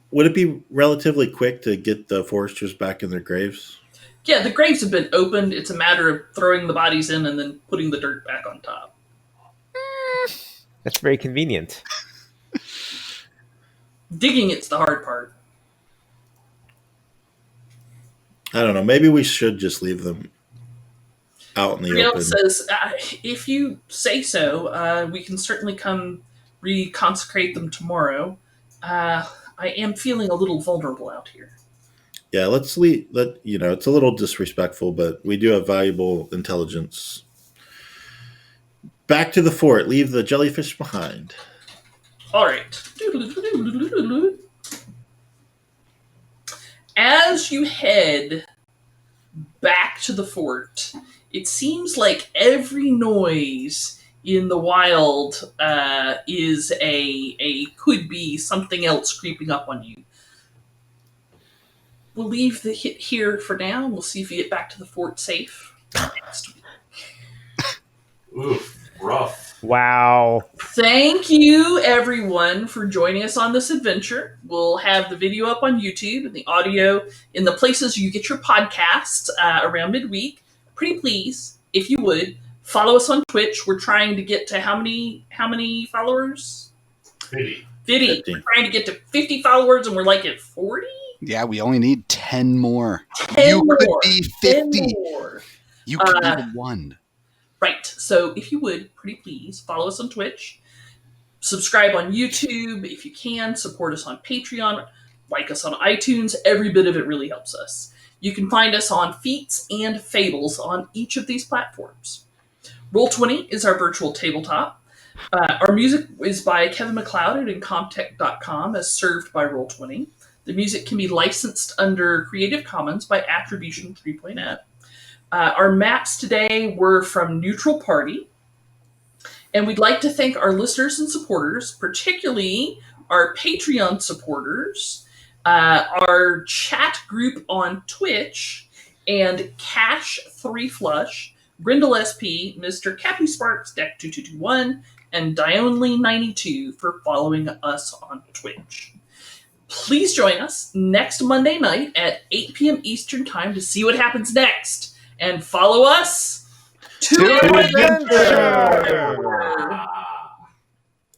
would it be relatively quick to get the foresters back in their graves? Yeah, the graves have been opened. It's a matter of throwing the bodies in and then putting the dirt back on top. That's very convenient. Digging it's the hard part. I don't know. Maybe we should just leave them out in the Brielle open. says, if you say so, we can certainly come reconsecrate them tomorrow. I am feeling a little vulnerable out here. Yeah, let's leave. It's a little disrespectful, but we do have valuable intelligence. Back to the fort. Leave the jellyfish behind. All right. As you head back to the fort, it seems like every noise in the wild is could be something else creeping up on you. We'll leave the hit here for now. We'll see if you get back to the fort safe next week. Oof, rough. Wow. Thank you, everyone, for joining us on this adventure. We'll have the video up on YouTube and the audio in the places you get your podcasts around midweek. Pretty please, if you would, follow us on Twitch. We're trying to get to how many followers? 50. 50. We're trying to get to 50 followers, and we're like at 40? Yeah, we only need 10 more. 10 you more. could be 50. 10 more. You could be the one. Right. So if you would, pretty please, follow us on Twitch. Subscribe on YouTube if you can. Support us on Patreon. Like us on iTunes. Every bit of it really helps us. You can find us on Feats and Fables on each of these platforms. Roll20 is our virtual tabletop. Our music is by Kevin MacLeod at Incomptech.com, as served by Roll20. The music can be licensed under Creative Commons by Attribution 3.0. Our maps today were from Neutral Party. And we'd like to thank our listeners and supporters, particularly our Patreon supporters, our chat group on Twitch, and Cash3Flush, Grindel SP, Mr. Cappy Sparks, Deck2221, and Dionely92 for following us on Twitch. Please join us next Monday night at 8 p.m. Eastern Time to see what happens next. And follow us to adventure!